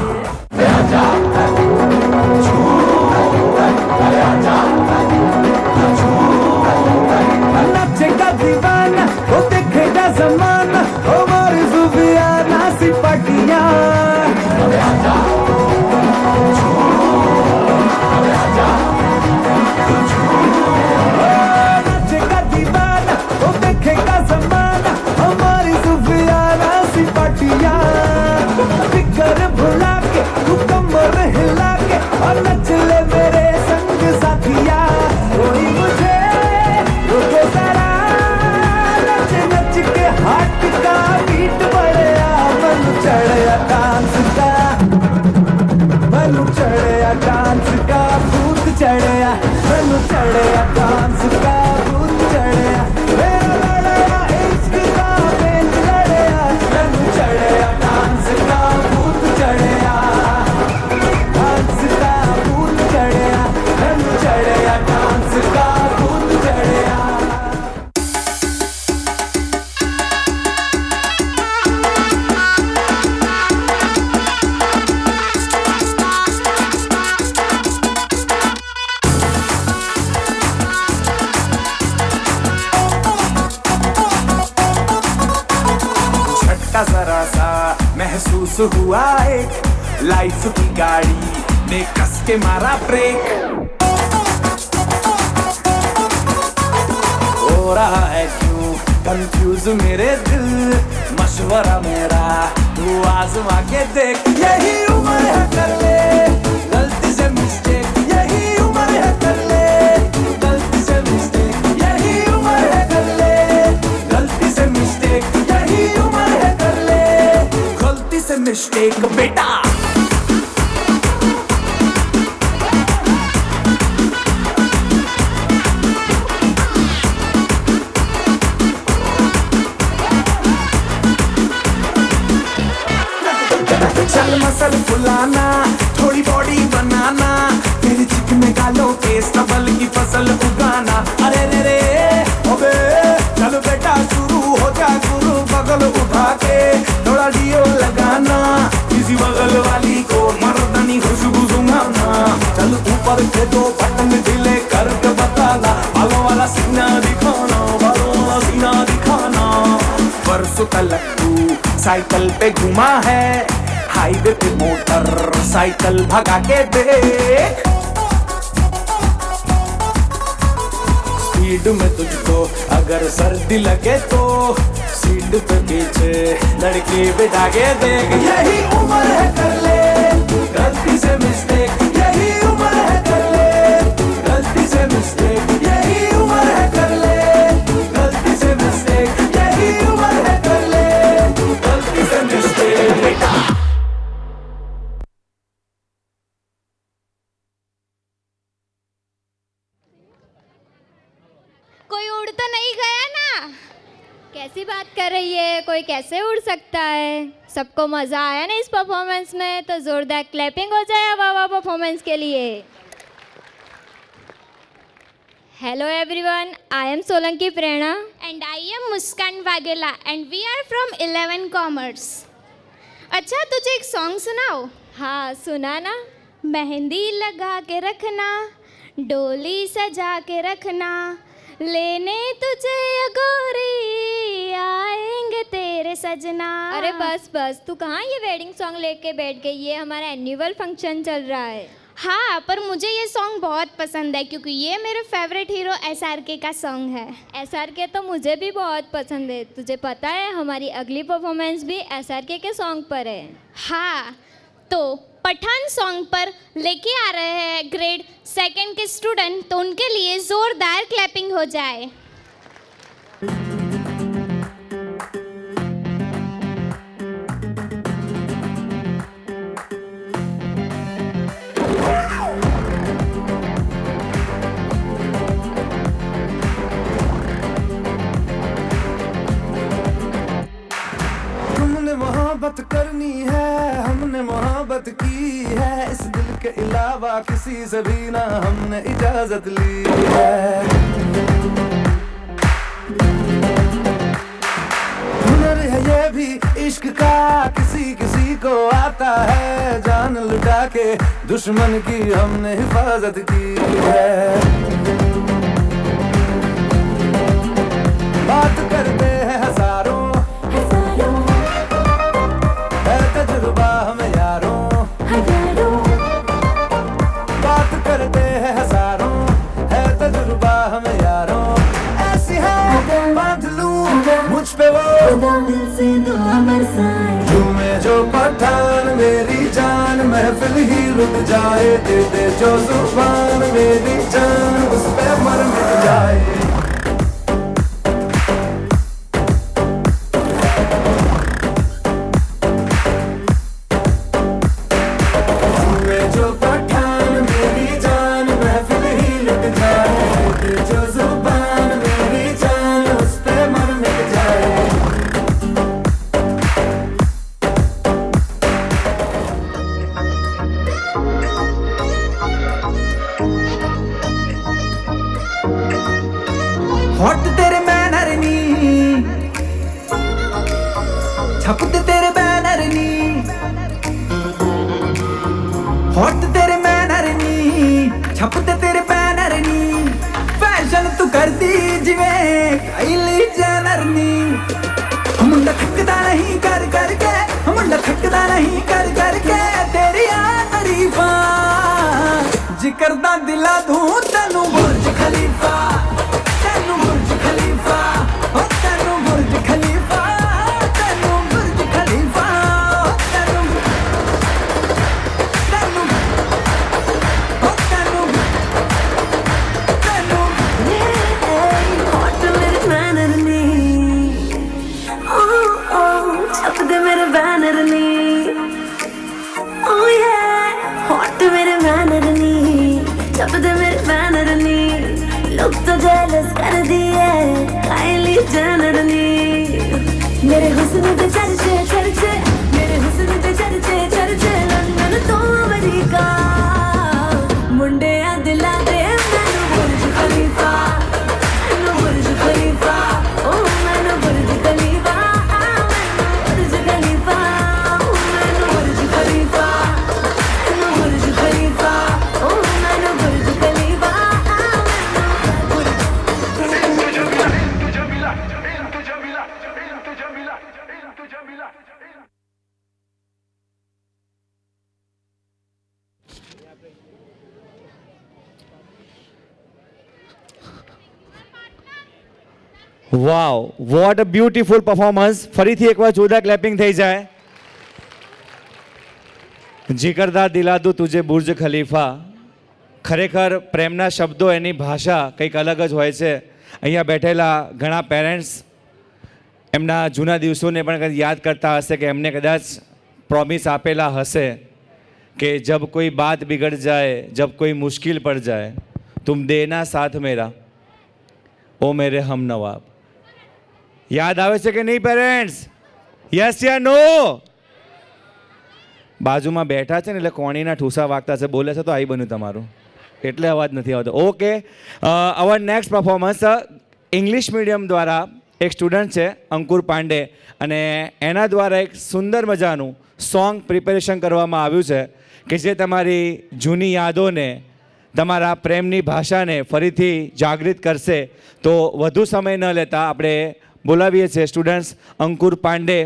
नाचेगा दीवाना, वो देखेगा जमाना, हमारी जुबियाना सिपटिया. नाचेगा दीवाना, वो देखेगा जमाना, हमारी जुबियाना सिपटिया. फिकर भुला के तू कमर हिला के और नच ले मेरे संग साथिया. कोई मुझे रुको जरा, नच नच के हाथ का बीट बढ़िया. मनु चढ़या डांस का, मनु चढ़या डांस का भूत चढ़या, मनु चढ़या डांस का भूत चढ़या. मेरा लड़या इश्क का बेंच लड़या, मनु चढ़या डांस का भूत चढ़या. डांस का भूत चढ़या, मनु चढ़या डांस का भूत चढ़या. झटका जरा सा महसूस हुआ एक, लाइफ की गाड़ी ने कस के मारा ब्रेक. हो रहा है क्यों कंफ्यूज मेरे दिल, मशवरा मेरा तू आजमा के देख. यही उम्र है कर ले गलती से मिस्टेक, यही उम्र है कर ले गलती से मिस्टेक, यही उम्र है कर ले गलती से मिस्टेक, यही उम्र है कर ले गलती से मिस्टेक. बेटा चल मसल फुलाना, थोड़ी बॉडी बनाना, तेरे चिकने गालों पे सबल की फसल उगाना. अरे रे रे ओबे चल बेटा शुरू हो जा गुरु, बगल उठा के थोड़ा डियो लगाना, किसी बगल वाली को मर्दानी खुशबू सुंघाना. चल ऊपर के दो बटन ढीले कर के सुतलक तू साइकिल पे घुमा है हाईवे पे मोटर साइकिल भगा के देख स्पीड में तुझको अगर सर्दी लगे तो सीट पे पीछे लड़की बिठा के देख यही उम्र है कर ले गलती से मिस्टेक यही उम्र है कर ले गलती से मिस्टेक यही उम्र है कर ले गलती से मिस्टेक यही उम्र है कर ले गलती से मिस्टेक बेटा कोई उड़ तो नहीं गया ना? कैसी बात कर रही है, कोई कैसे उड़ सकता है? सबको मज़ा आया ना इस परफॉर्मेंस में, तो जोरदार क्लैपिंग हो जाए वाह वाह परफॉर्मेंस के लिए। Hello everyone, I am Solanki Prerna and I am Muskan Vaghela and we are from 11 commerce. अच्छा तुझे एक सॉन्ग सुनाओ? हाँ सुनाना। मेहंदी लगा के रखना डोली सजा के रखना लेने तुझे गोरी आएंगे तेरे सजना। अरे बस बस, तू कहाँ ये वेडिंग सॉन्ग लेके बैठ गई? ये हमारा एनुअल फंक्शन चल रहा है। हाँ पर मुझे ये सॉन्ग बहुत पसंद है क्योंकि ये मेरे फेवरेट हीरो SRK का सॉन्ग है। SRK तो मुझे भी बहुत पसंद है। तुझे पता है हमारी अगली परफॉर्मेंस भी SRK के सॉन्ग पर है। हाँ तो पठान सॉन्ग पर लेके आ रहे हैं ग्रेड 2 के स्टूडेंट, तो उनके लिए जोरदार क्लैपिंग हो जाए। हमने मोहब्बत करनी है हमने मोहब्बत की है इस दिल के अलावा किसी से भी ना हमने इजाजत ली है। हुनर है ये भी इश्क का किसी किसी को आता है जान लुटा के दुश्मन की हमने हिफाजत की है। बात करते हैं हजारों है तजुर्बा हमें यारों बात करते हैं हजारों है तजुर्बा हमें यारों ऐसी है बांध लूं मुझ पे वो झूमे जो पठान मेरी जान महफिल ही रुक जाए दे दे जो जुबान मेरी जान उस पे मर मिट जाए। जो पठान मेरी जान महफिल ही लुट जाए जो जुबान मेरी जान उस पे मर मिट जाए। हॉट तेरे मैनर नी छपते तेरे बैनर नी हॉट तेरे मैनर नी छपते तेरे बैनर नी फैशन तू करदी जिवें काइली जेनर नी मुंडा थकदा नहीं कर करके मुंडा थकदा नहीं कर करके तेरी तारीफां जिक्र दा दिला दूं तैनू बुर्ज खलीफा तैनू बुर्ज खलीफा ओ तैनू बुर्ज खलीफा तैनू बुर्ज खलीफा तैनू लोग तो जेलस कर दिए काइली जेनर नी मेरे हुस्न पे चर्चे चर्चे मेरे हुस्न पे चर्चे चर्चे लंदन तो अमेरिका मुंडे दिला दे मैनू बुर्ज खलीफा मैनू बुर्ज खलीफा ओ मैनू बुर्ज खलीफा मैनू बुर्ज खलीफा मैनू बुर्ज खलीफा मैनू बुर्ज खलीफा ओ मैनू Burj Khalifa Jamila, Jamila, Jamila, Jamila, Jamila. Wow, what a beautiful performance. ફરીથી એકવાર જોરદાર ક્લેપિંગ થઈ જાય. જીકરદાર દિલાદુ તુજે બુર્જ ખલીફા. ખરેખર પ્રેમના શબ્દો, એની ભાષા કંઈક અલગ જ હોય છે. અહીંયા બેઠેલા ઘણા પેરેન્ટ્સ એમના જૂના દિવસોને પણ કદાચ યાદ કરતા હશે કે એમને કદાચ પ્રોમિસ આપેલા હશે કે જબ કોઈ બાત બિગડ જાય, જબ કોઈ મુશ્किल પડ જાય, તુમ દેના સાથ મેરા ઓ મેરે હમ નવાબ. યાદ આવે છે કે નહીં પેરેન્ટ્સ? યસ યા નો? બાજુમાં બેઠા છે ને એટલે કોણીના ઠૂસા વાગતા છે, બોલે છે તો આવી બન્યું તમારું, એટલે અવાજ નથી આવતો. ઓકે, અવર નેક્સ્ટ પરફોર્મન્સ ઇંગ્લિશ મીડિયમ દ્વારા એક સ્ટુડન્ટ છે અંકુર પાંડે, અને એના દ્વારા એક સુંદર મજાનું સોંગ પ્રિપેરેશન કરવામાં આવ્યું છે કે જે તમારી જૂની યાદોને, તમારા પ્રેમની ભાષાને ફરીથી જાગૃત કરશે. તો વધુ સમય ન લેતા આપણે બોલાવીએ છીએ સ્ટુડન્ટ્સ અંકુર પાંડે,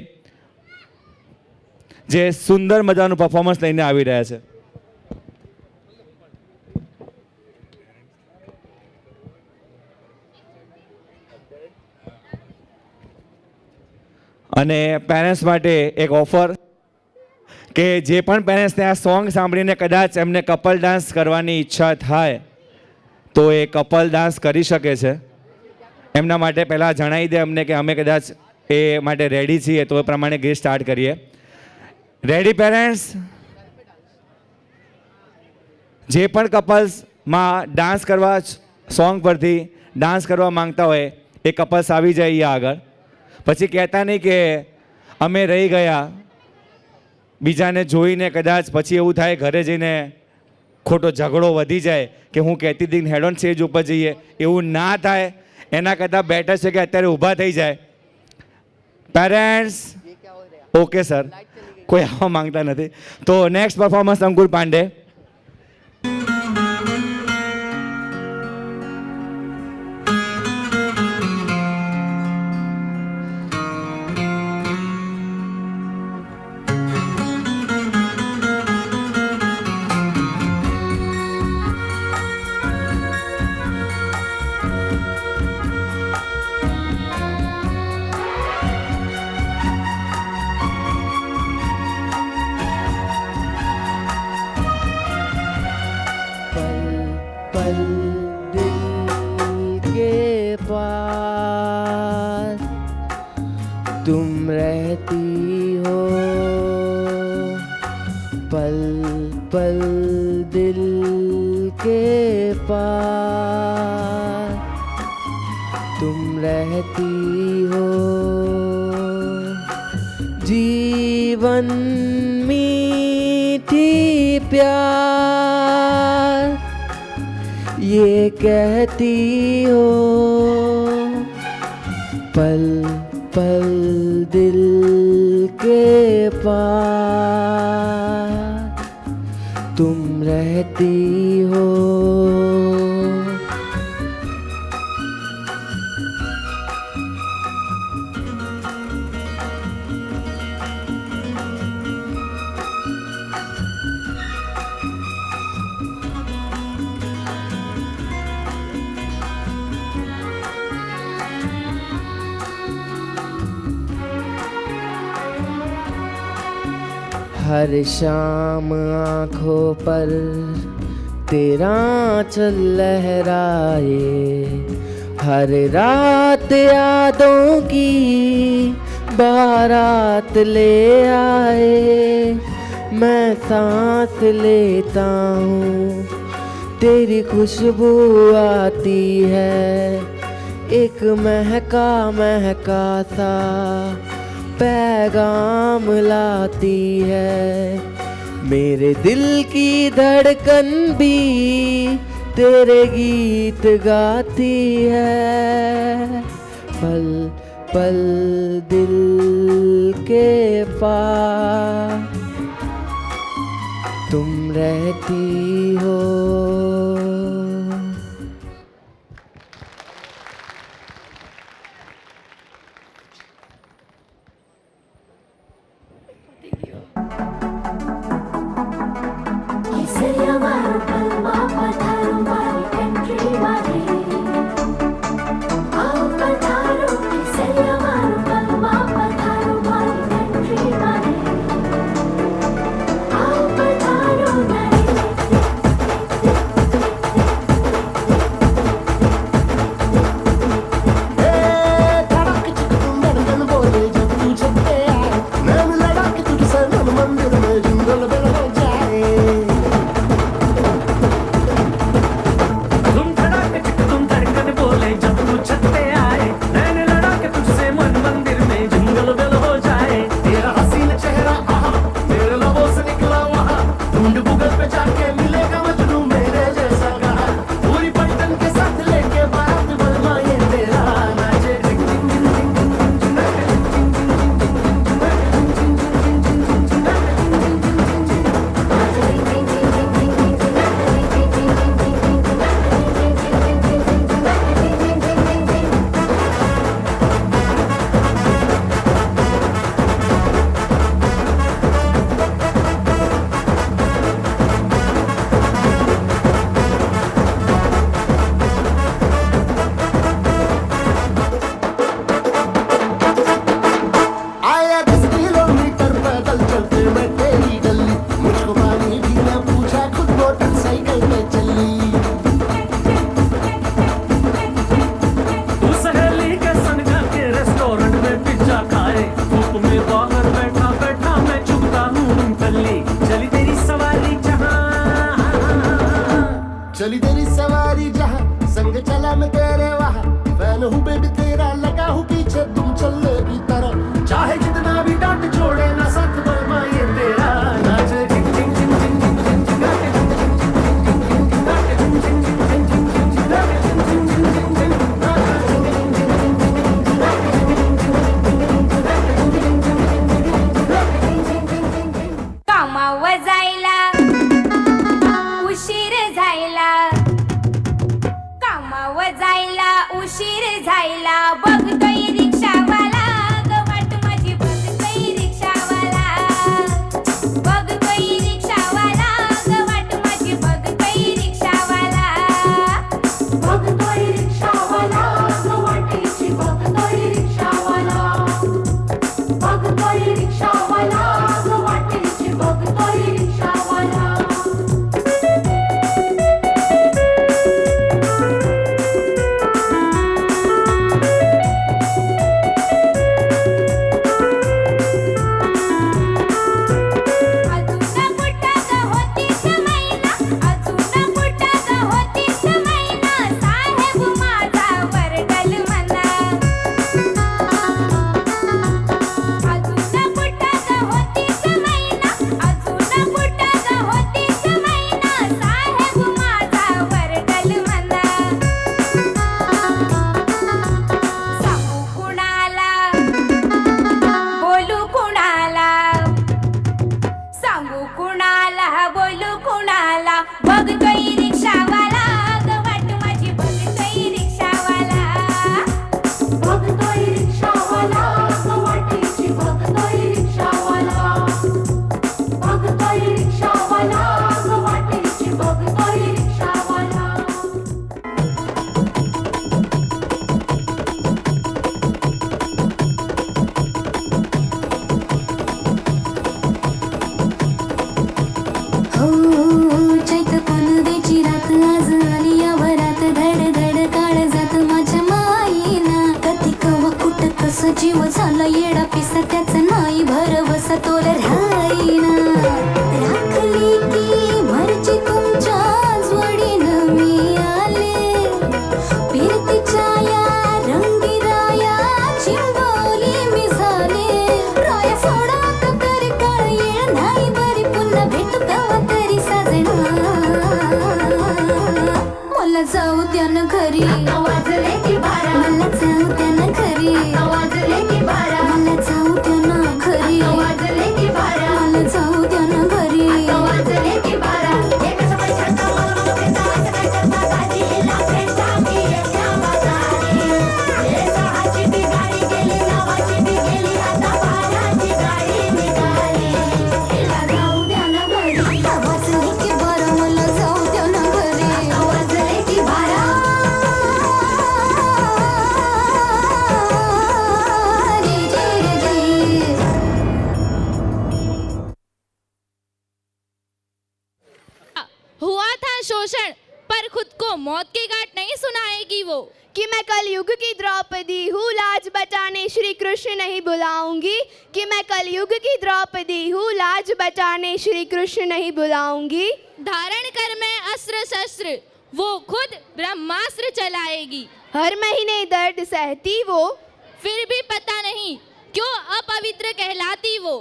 જે સુંદર મજાનું પરફોર્મન્સ લઈને આવી રહ્યા છે. અને પેરેન્ટ્સ માટે એક ઓફર કે જે પણ પેરેન્ટ્સને આ સોંગ સાંભળીને કદાચ એમને કપલ ડાન્સ કરવાની ઈચ્છા થાય તો એ કપલ ડાન્સ કરી શકે છે. એમના માટે પહેલાં જણાવી દે અમને કે અમે કદાચ એ માટે રેડી છીએ, તો એ પ્રમાણે ગીત સ્ટાર્ટ કરીએ. Ready parents? જે પણ કપલ્સમાં ડાન્સ કરવા, સોંગ પરથી ડાન્સ કરવા માંગતા હોય એ કપલ્સ આવી જાય અહીંયા આગળ. પછી કહેતા નહીં કે અમે રહી ગયા, બીજાને જોઈને કદાચ પછી એવું થાય ઘરે જઈને ખોટો ઝઘડો વધી જાય કે હું કહેતી હતી હેડ ઓન સ્ટેજ ઉપર જઈએ, એવું ના થાય. એના કરતાં બેટર છે કે અત્યારે ઊભા થઈ જાય. પેરેન્ટ્સ? ઓકે સર, કોઈ આવવા માંગતા નથી. તો નેક્સ્ટ પરફોર્મન્સ અંકુર પાંડે. पल दिल के पास तुम रहती हो, पल पल दिल के पास तुम रहती हो. जीवन मीठी प्यार ये कहती हो, पल पल दिल के पास तुम रहती हो. हर शाम आँखों पर तेरा आँचल लहराए, हर रात यादों की बारात ले आए. मैं सांस लेता हूँ तेरी खुशबू आती है, एक महका महका सा पैगाम लाती है. मेरे दिल की धड़कन भी तेरे गीत गाती है. पल पल दिल के पास तुम रहती हो. પધારો ढूंढ गूगल पे जाके मिलेगा मजनू मेरे जैसा कहा पूरी पलटन के साथ लेके बारात बलमा ये तेरा नाचे जिंग जिंग जिंग जिंग जिंग जिंग आया 10 किलोमीटर पैदल चलते मैं तेरी गली मुझको पानी भी न पूछा खुद मोटरसाइकिल में चली तू सहेली के संग जाके रेस्टोरेंट में पिज्जा खाए धूप में बाहर बैठा बैठा मैं चुगता हूँ मूंगफली चली तेरी सवारी जहाँ संग चला मैं तेरे वहाँ फैन हूँ बेबी तेरा लगा हूँ पीछे तुम चले की तरह चाहे जितना भी डांट छोड़े ना साथ बलमा ये तेरा नाचे जिंग जिंग जिंग जिंग जिंग जिंग जिंग नाचे जिंग जिंग जिंग जिंग जिंग नाचे जिंग जिंग जिंग जिंग जिंग जिंग नाचे जिंग जिंग जिंग जिंग जिंग नाचे जिंग जिंग जिंग जिंग कामावर जायला उशीर झायला कामावर जायला उशीर झायला बघतोय रिक्षावाला ग वाट माझी बघतोय रिक्षावाला बघतोय रिक्षावाला ग वाट माझी बघतोय रिक्षावाला बघतोय रिक्षावाला ग वाटेची बघतोय रिक्षावाला बघतोय रिक्षावाला ग वाटेची बघतोय रिक्षावाला अजून कुठं होतीस मैना अजून कुठं होतीस मैना साहेब माझा वरडल म्हणा अजून कुठं होतीस मैना अजून कुठं होतीस मैना साहेब माझा वरडल म्हणा सांगू कुणाला बोलू कुणाला सांगू कुणाला बोलू कुणाला बघतोय रिक्षावाला ग वाट माझी बघतोय रिक्षावाला बघतोय रिक्षावाला ग वाटेची बघतोय रिक्षावाला बघतोय रिक्षावाला ग वाटेची बघतोय रिक्षावाला हो चैत पालवेची रात आज आली या वरात धड धड काळ जात माझ्या माईना कधी कवा कुठं कसं जीव झाला येडा पिसा त्याचं नाही भरवसा तोल राहीना राखली की मर्जी तुमच्या जोडीनं मी आले फिरतीच्या या रंगीराया चिंबवली मी झाले राया सोडा आता तरी काळ येळ नाही बरी पुन्हा भेटू कवा तरी साजना मला जाऊ द्या ना घरी वाजले की बारा मला जाऊ द्या ना घरी वाजले की बारा मला जाऊ द्या ना घरी वाजले की बारा मला जाऊ द्या ना घरी वाजले की बारा एक समय छंद मला भेटा काय करता दाजीला भेटा की येत्या बाजारी हे सहाची ती गाडी गेली नावाची ती गेली आता बाराची गाडी निघाली हिला जाऊ द्या ना घरी वाजले की बारा मला जाऊ द्या ना घरी वाजले की बारा हुआ था शोषण पर खुद को मौत के घाट नहीं सुनाएगी वो कि मैं कलयुग की द्रौपदी हूँ लाज बचाने श्री कृष्ण नहीं बुलाऊंगी कि मैं कलयुग की द्रौपदी हूँ लाज बचाने श्री कृष्ण नहीं बुलाऊंगी धारण कर मैं अस्त्र शस्त्र वो खुद ब्रह्मास्त्र चलाएगी हर महीने दर्द सहती वो फिर भी पता नहीं क्यों अपवित्र कहलाती वो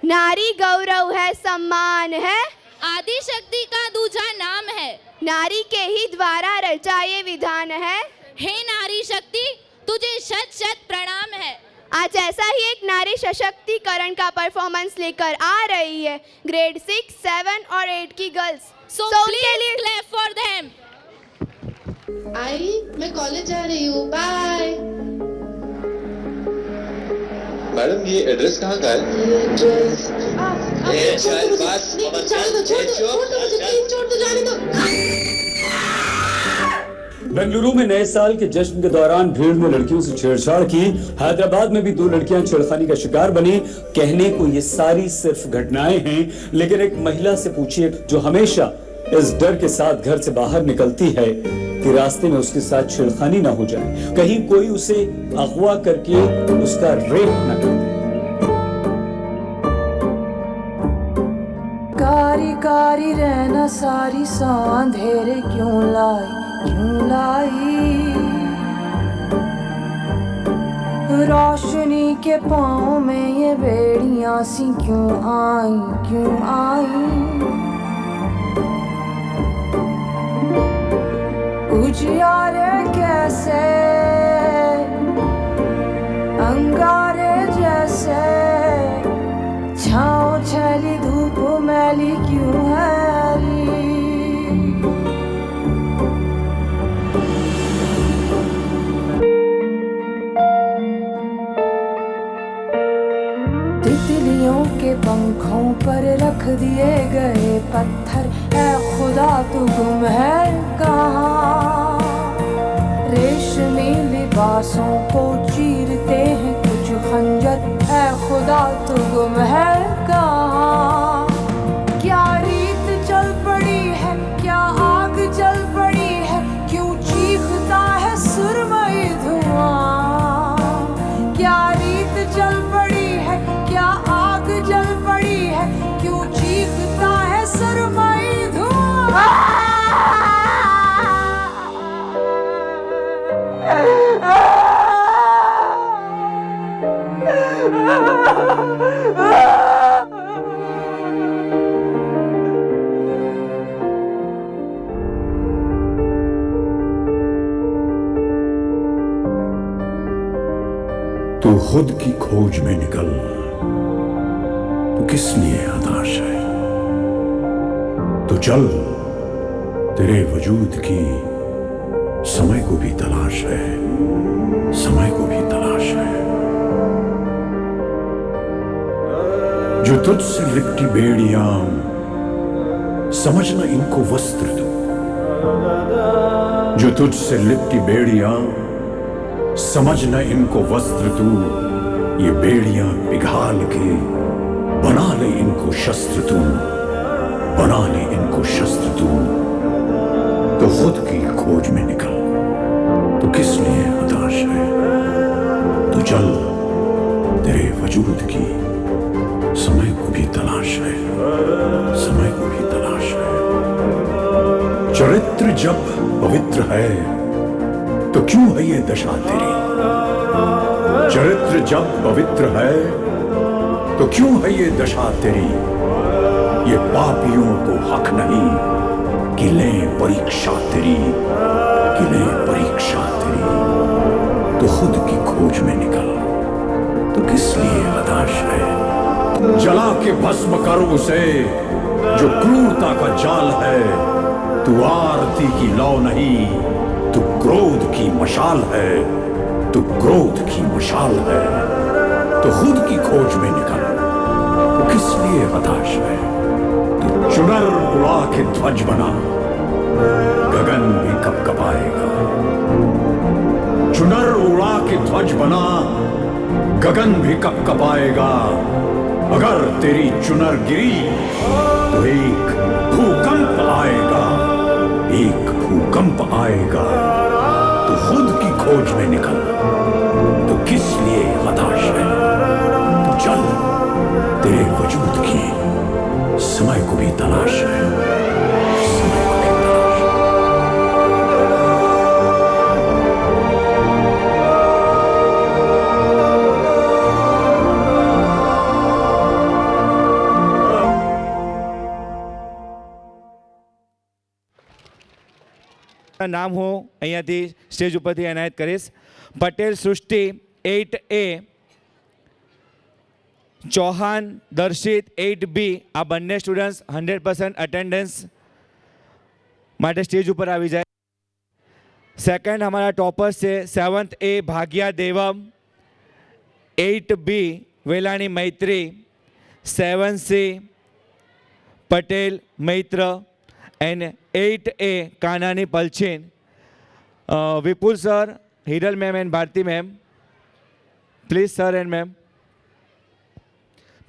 नारी गौरव है सम्मान है आदि शक्ति का दूजा नाम है। नारी के ही द्वारा रचा ये विधान है। हे नारी शक्ति, तुझे शत शत प्रणाम है। आज ऐसा ही एक नारी सशक्तिकरण का परफॉर्मेंस लेकर आ रही है ग्रेड 6, 7 और 8 की girls. So please clap for them. आई मैं कॉलेज जा रही हूँ, बाय। मैडम ये एड्रेस कहाँ का है? बेंगलुरु में नए साल के जश्न के दौरान भीड़ में लड़कियों से छेड़छाड़ की। हैदराबाद में भी 2 लड़कियां छेड़खानी का शिकार बनी। कहने को ये सारी सिर्फ घटनाएं हैं, लेकिन एक महिला से पूछिए जो हमेशा इस डर के साथ घर से बाहर निकलती है कि रास्ते में उसके साथ छेड़खानी ना हो जाए, कहीं कोई उसे अगवा करके उसका रेप न कर दे। कारी कारी रहना सारी सा अंधेरे क्यों लाई रोशनी के पाँव में ये बेड़ियां सी क्यों आई उजियारे कैसे अंगारे जैसे छाँव छैली धूप मैली क्यों है तितलियों के पंखों पर रख दिए गए पत्थर, ऐ खुदा तू गुम है कहाँ। रेशमी लिबासों को चीरते हैं कुछ खंजर, ऐ खुदा तू गुम है कहाँ। क्या रीत चल पड़ी है, क्या आग जल पड़ी है, क्यों चीखता है सुरमई धुआं। क्या रीत चल पड़ी है, क्या आग जल पड़ी है, क्यों चीखता है सुरमई धुआं। तू खुद की खोज में निकल, तू किस लिए हताश है। तो चल, तेरे वजूद की समय को भी तलाश है, समय को भी तलाश है। जो तुझसे लिपटी बेड़ियां, समझना इनको वस्त्र तू। जो तुझसे लिपटी बेड़ियां, समझना इनको वस्त्र तू। ये बेड़ियां पिघाल के बना ले इनको शस्त्र तू, बना ले इनको शस्त्र तू। तो खुद की खोज में निकल, तो किस लिए हताश है। तो चल, तेरे वजूद की समय को भी तलाश है, समय को भी तलाश है। चरित्र जब पवित्र है तो क्यों है ये दशा तेरी। चरित्र जब पवित्र है तो क्यों है ये दशा तेरी। ये पापियों को हक नहीं कि लें परीक्षा तेरी, कि लें परीक्षा तेरी। तो खुद की खोज में निकल, तो किस लिए हताश है। जला के भस्म कर उसे जो क्रूरता का जाल है। तू आरती की लौ नहीं, तू क्रोध की मशाल है, तू क्रोध की मशाल है। तो खुद की खोज में निकल, तो किस लिए हताश है। तू चुनर उड़ा के ध्वज बना, गगन भी कपकपाएगा। चुनर उड़ा के ध्वज बना, गगन भी कपकपाएगा। अगर तेरी चुनर गिरी तो एक भूकंप आएगा, एक भूकंप आएगा। तो खुद की खोज में निकल, तो किस लिए हताश है। तो चल, तेरे वजूद की समय को भी तलाश है, समय को भी तलाश है। નામ હું અહીંયાથી સ્ટેજ ઉપરથી એનાયત કરીશ. પટેલ સૃષ્ટિ 8A, ચૌહાણ દર્શિત 8B. આ બંને સ્ટુડન્ટ્સ 100% અટેન્ડન્સ માટે સ્ટેજ ઉપર આવી જાય. સેકન્ડ हमारा टॉपर्स છે 7th A Bhagya Devam, 8B Velani Maitri, 7C Patel Maitra and 8A Kanani Palchhin. Vipul sir, Hiral ma'am and Bharti ma'am, please sir and ma'am.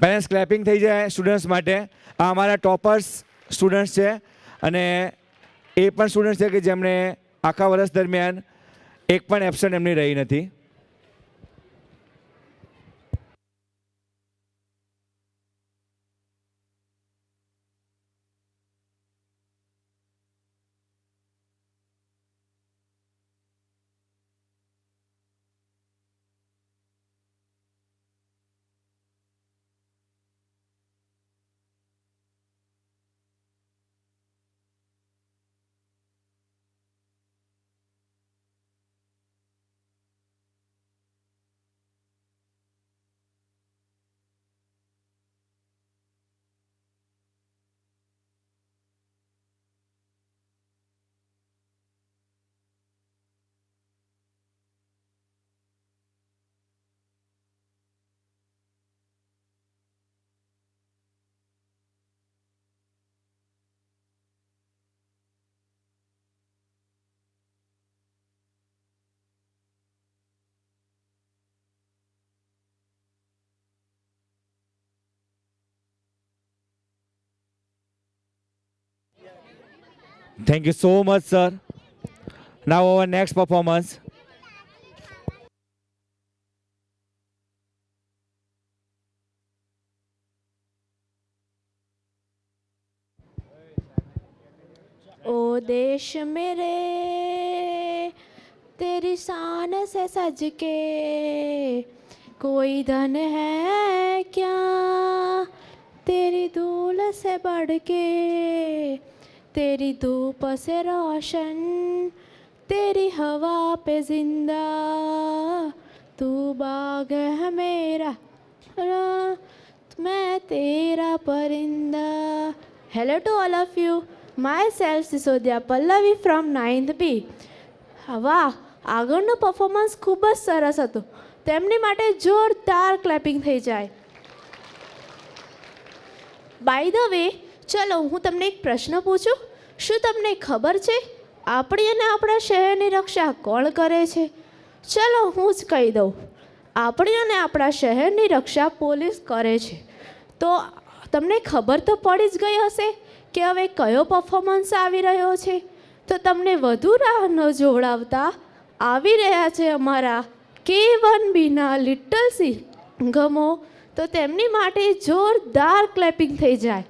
Parents clapping થઈ જાય સ્ટુડન્ટ્સ માટે. આ અમારા ટોપર્સ સ્ટુડન્ટ્સ છે અને એ પણ સ્ટુડન્ટ્સ છે કે જેમણે આખા વર્ષ દરમિયાન એક પણ એબસન્ટ એમની રહી નથી. Thank you so much, sir. Now our next performance. ओ देश मेरे तेरी शान से सज के कोई धन है क्या तेरी धूल से बढ़ के तेरी धूप से रोशन तेरी हवा पे जिंदा तू बाग है मेरा मैं तेरा परिंदा. Hello to all of you. Myself Sisodia Pallavi from 9th B. વાહ, આગળનું પરફોર્મન્સ ખૂબ જ સરસ હતું. તેમની માટે જોરદાર ક્લેપિંગ થઈ જાય. બાય ધ વે, ચલો હું તમને એક પ્રશ્ન પૂછું. શું તમને ખબર છે આપણી અને આપણા શહેરની રક્ષા કોણ કરે છે? ચલો હું જ કહી દઉં. આપણી અને આપણા શહેરની રક્ષા પોલીસ કરે છે. તો તમને ખબર તો પડી જ ગઈ હશે કે હવે કયો પરફોર્મન્સ આવી રહ્યો છે. તો તમને વધુ રાહ ન જોડાવતા આવી રહ્યા છે અમારા K1Bના લિટલ સિંઘમો. તો તેમની માટે જોરદાર ક્લેપિંગ થઈ જાય.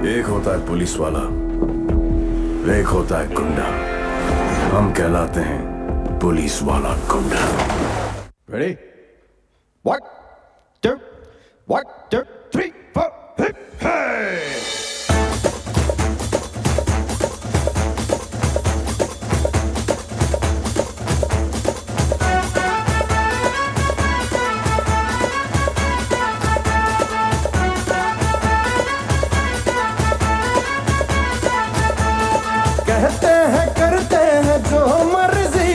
एक होता है पुलिस वाला, एक होता है गुंडा. हम कहलाते हैं पुलिस वाला गुंडा. Ready? 1, 2, 1, 2, 3, 4, hip, hey! कहते हैं करते हैं जो मर्जी,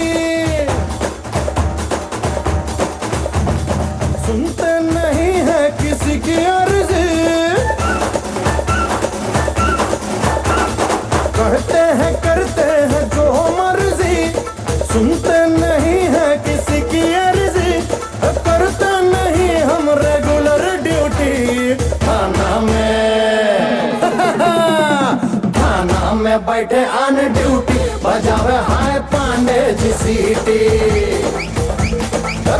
सुनते नहीं है किसी की अर्जी. कहते हैं करते हैं जो मर्जी, सुनते नहीं है किसी की अर्जी. करते नहीं हम रेगुलर ड्यूटी थाना में. थाना में बैठे ऑन ड्यूटी बजावे हाय पांडे जी सीटी.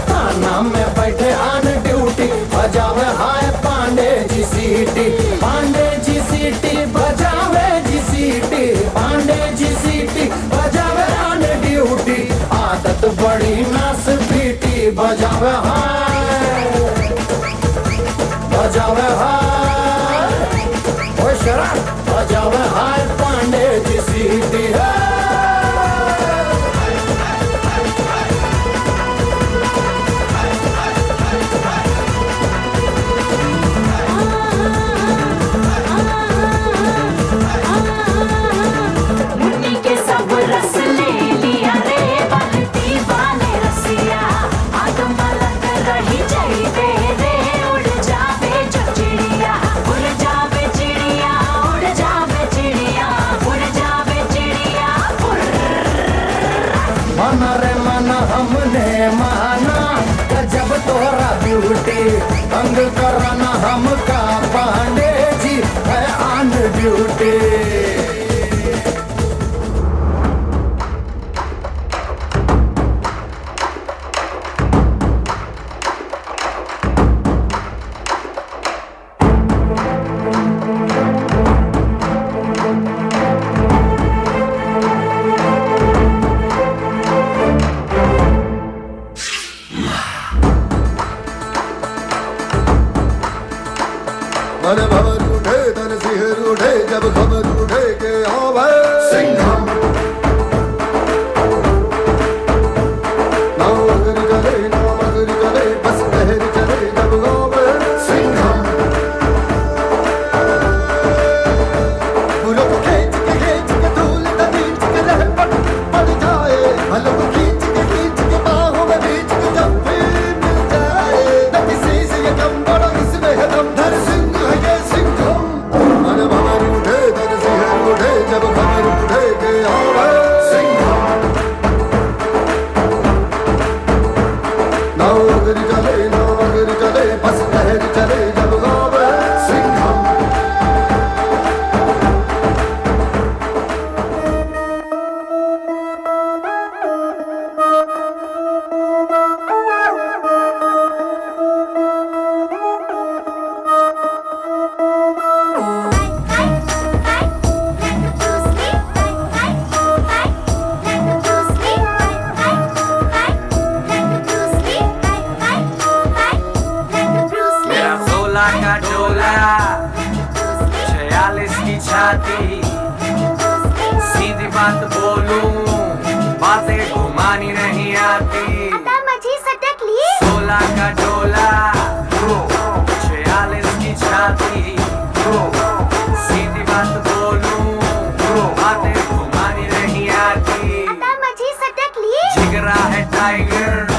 थाना में बैठे ऑन ड्यूटी बजावे हाय पांडे जी सीटी. पांडे जी सीटी बजावे जी सीटी. पांडे जी सीटी बजावे ऑन ड्यूटी. आदत बड़ी नास पीटी बजावे हाय. जावे हाय ओ शरण बजावे हाय पांडे जी सीटी है मुन्नी के सब रस ले लिया रे बलती वाले रसिया आग मलक रही जाइबे रे उड़ जावे जो चिड़िया उड़ जावे चिड़िया उड़ जावे चिड़िया उड़ जावे चिड़िया मन रे मन हमने माना जब तोरा ब्यूटी अंग करना हमका पांडे जी है ऑन ड्यूटी मन भवर उठे तन सिहर उठे जब खबर उठे के आवे सिंघम ना मगर चले बस लहर चले जब गावे सिंघम फूलों को खींच के धूल खींच के लहर पड़ जाए भलों को खींच के बाहों में बीच के जब भी मिल जाए न किसी से ये कम बड़ा इसमें है दम धर सिंह मन भवर उठे तन सिहर उठे जब खबर उठे के आवे सिंघम ना मगर चले बस लहर चले जब गावे सिंघम मेरा 16 का डोला 46 की छाती सीधी बात बोलूं बातें घुमानी नहीं आती मजी सटक लिए 16 का डोला 46 की छाती सीधी बात बोलूं बातें घुमानी नहीं आती मजी सटक लिए जिगरा है टाइगर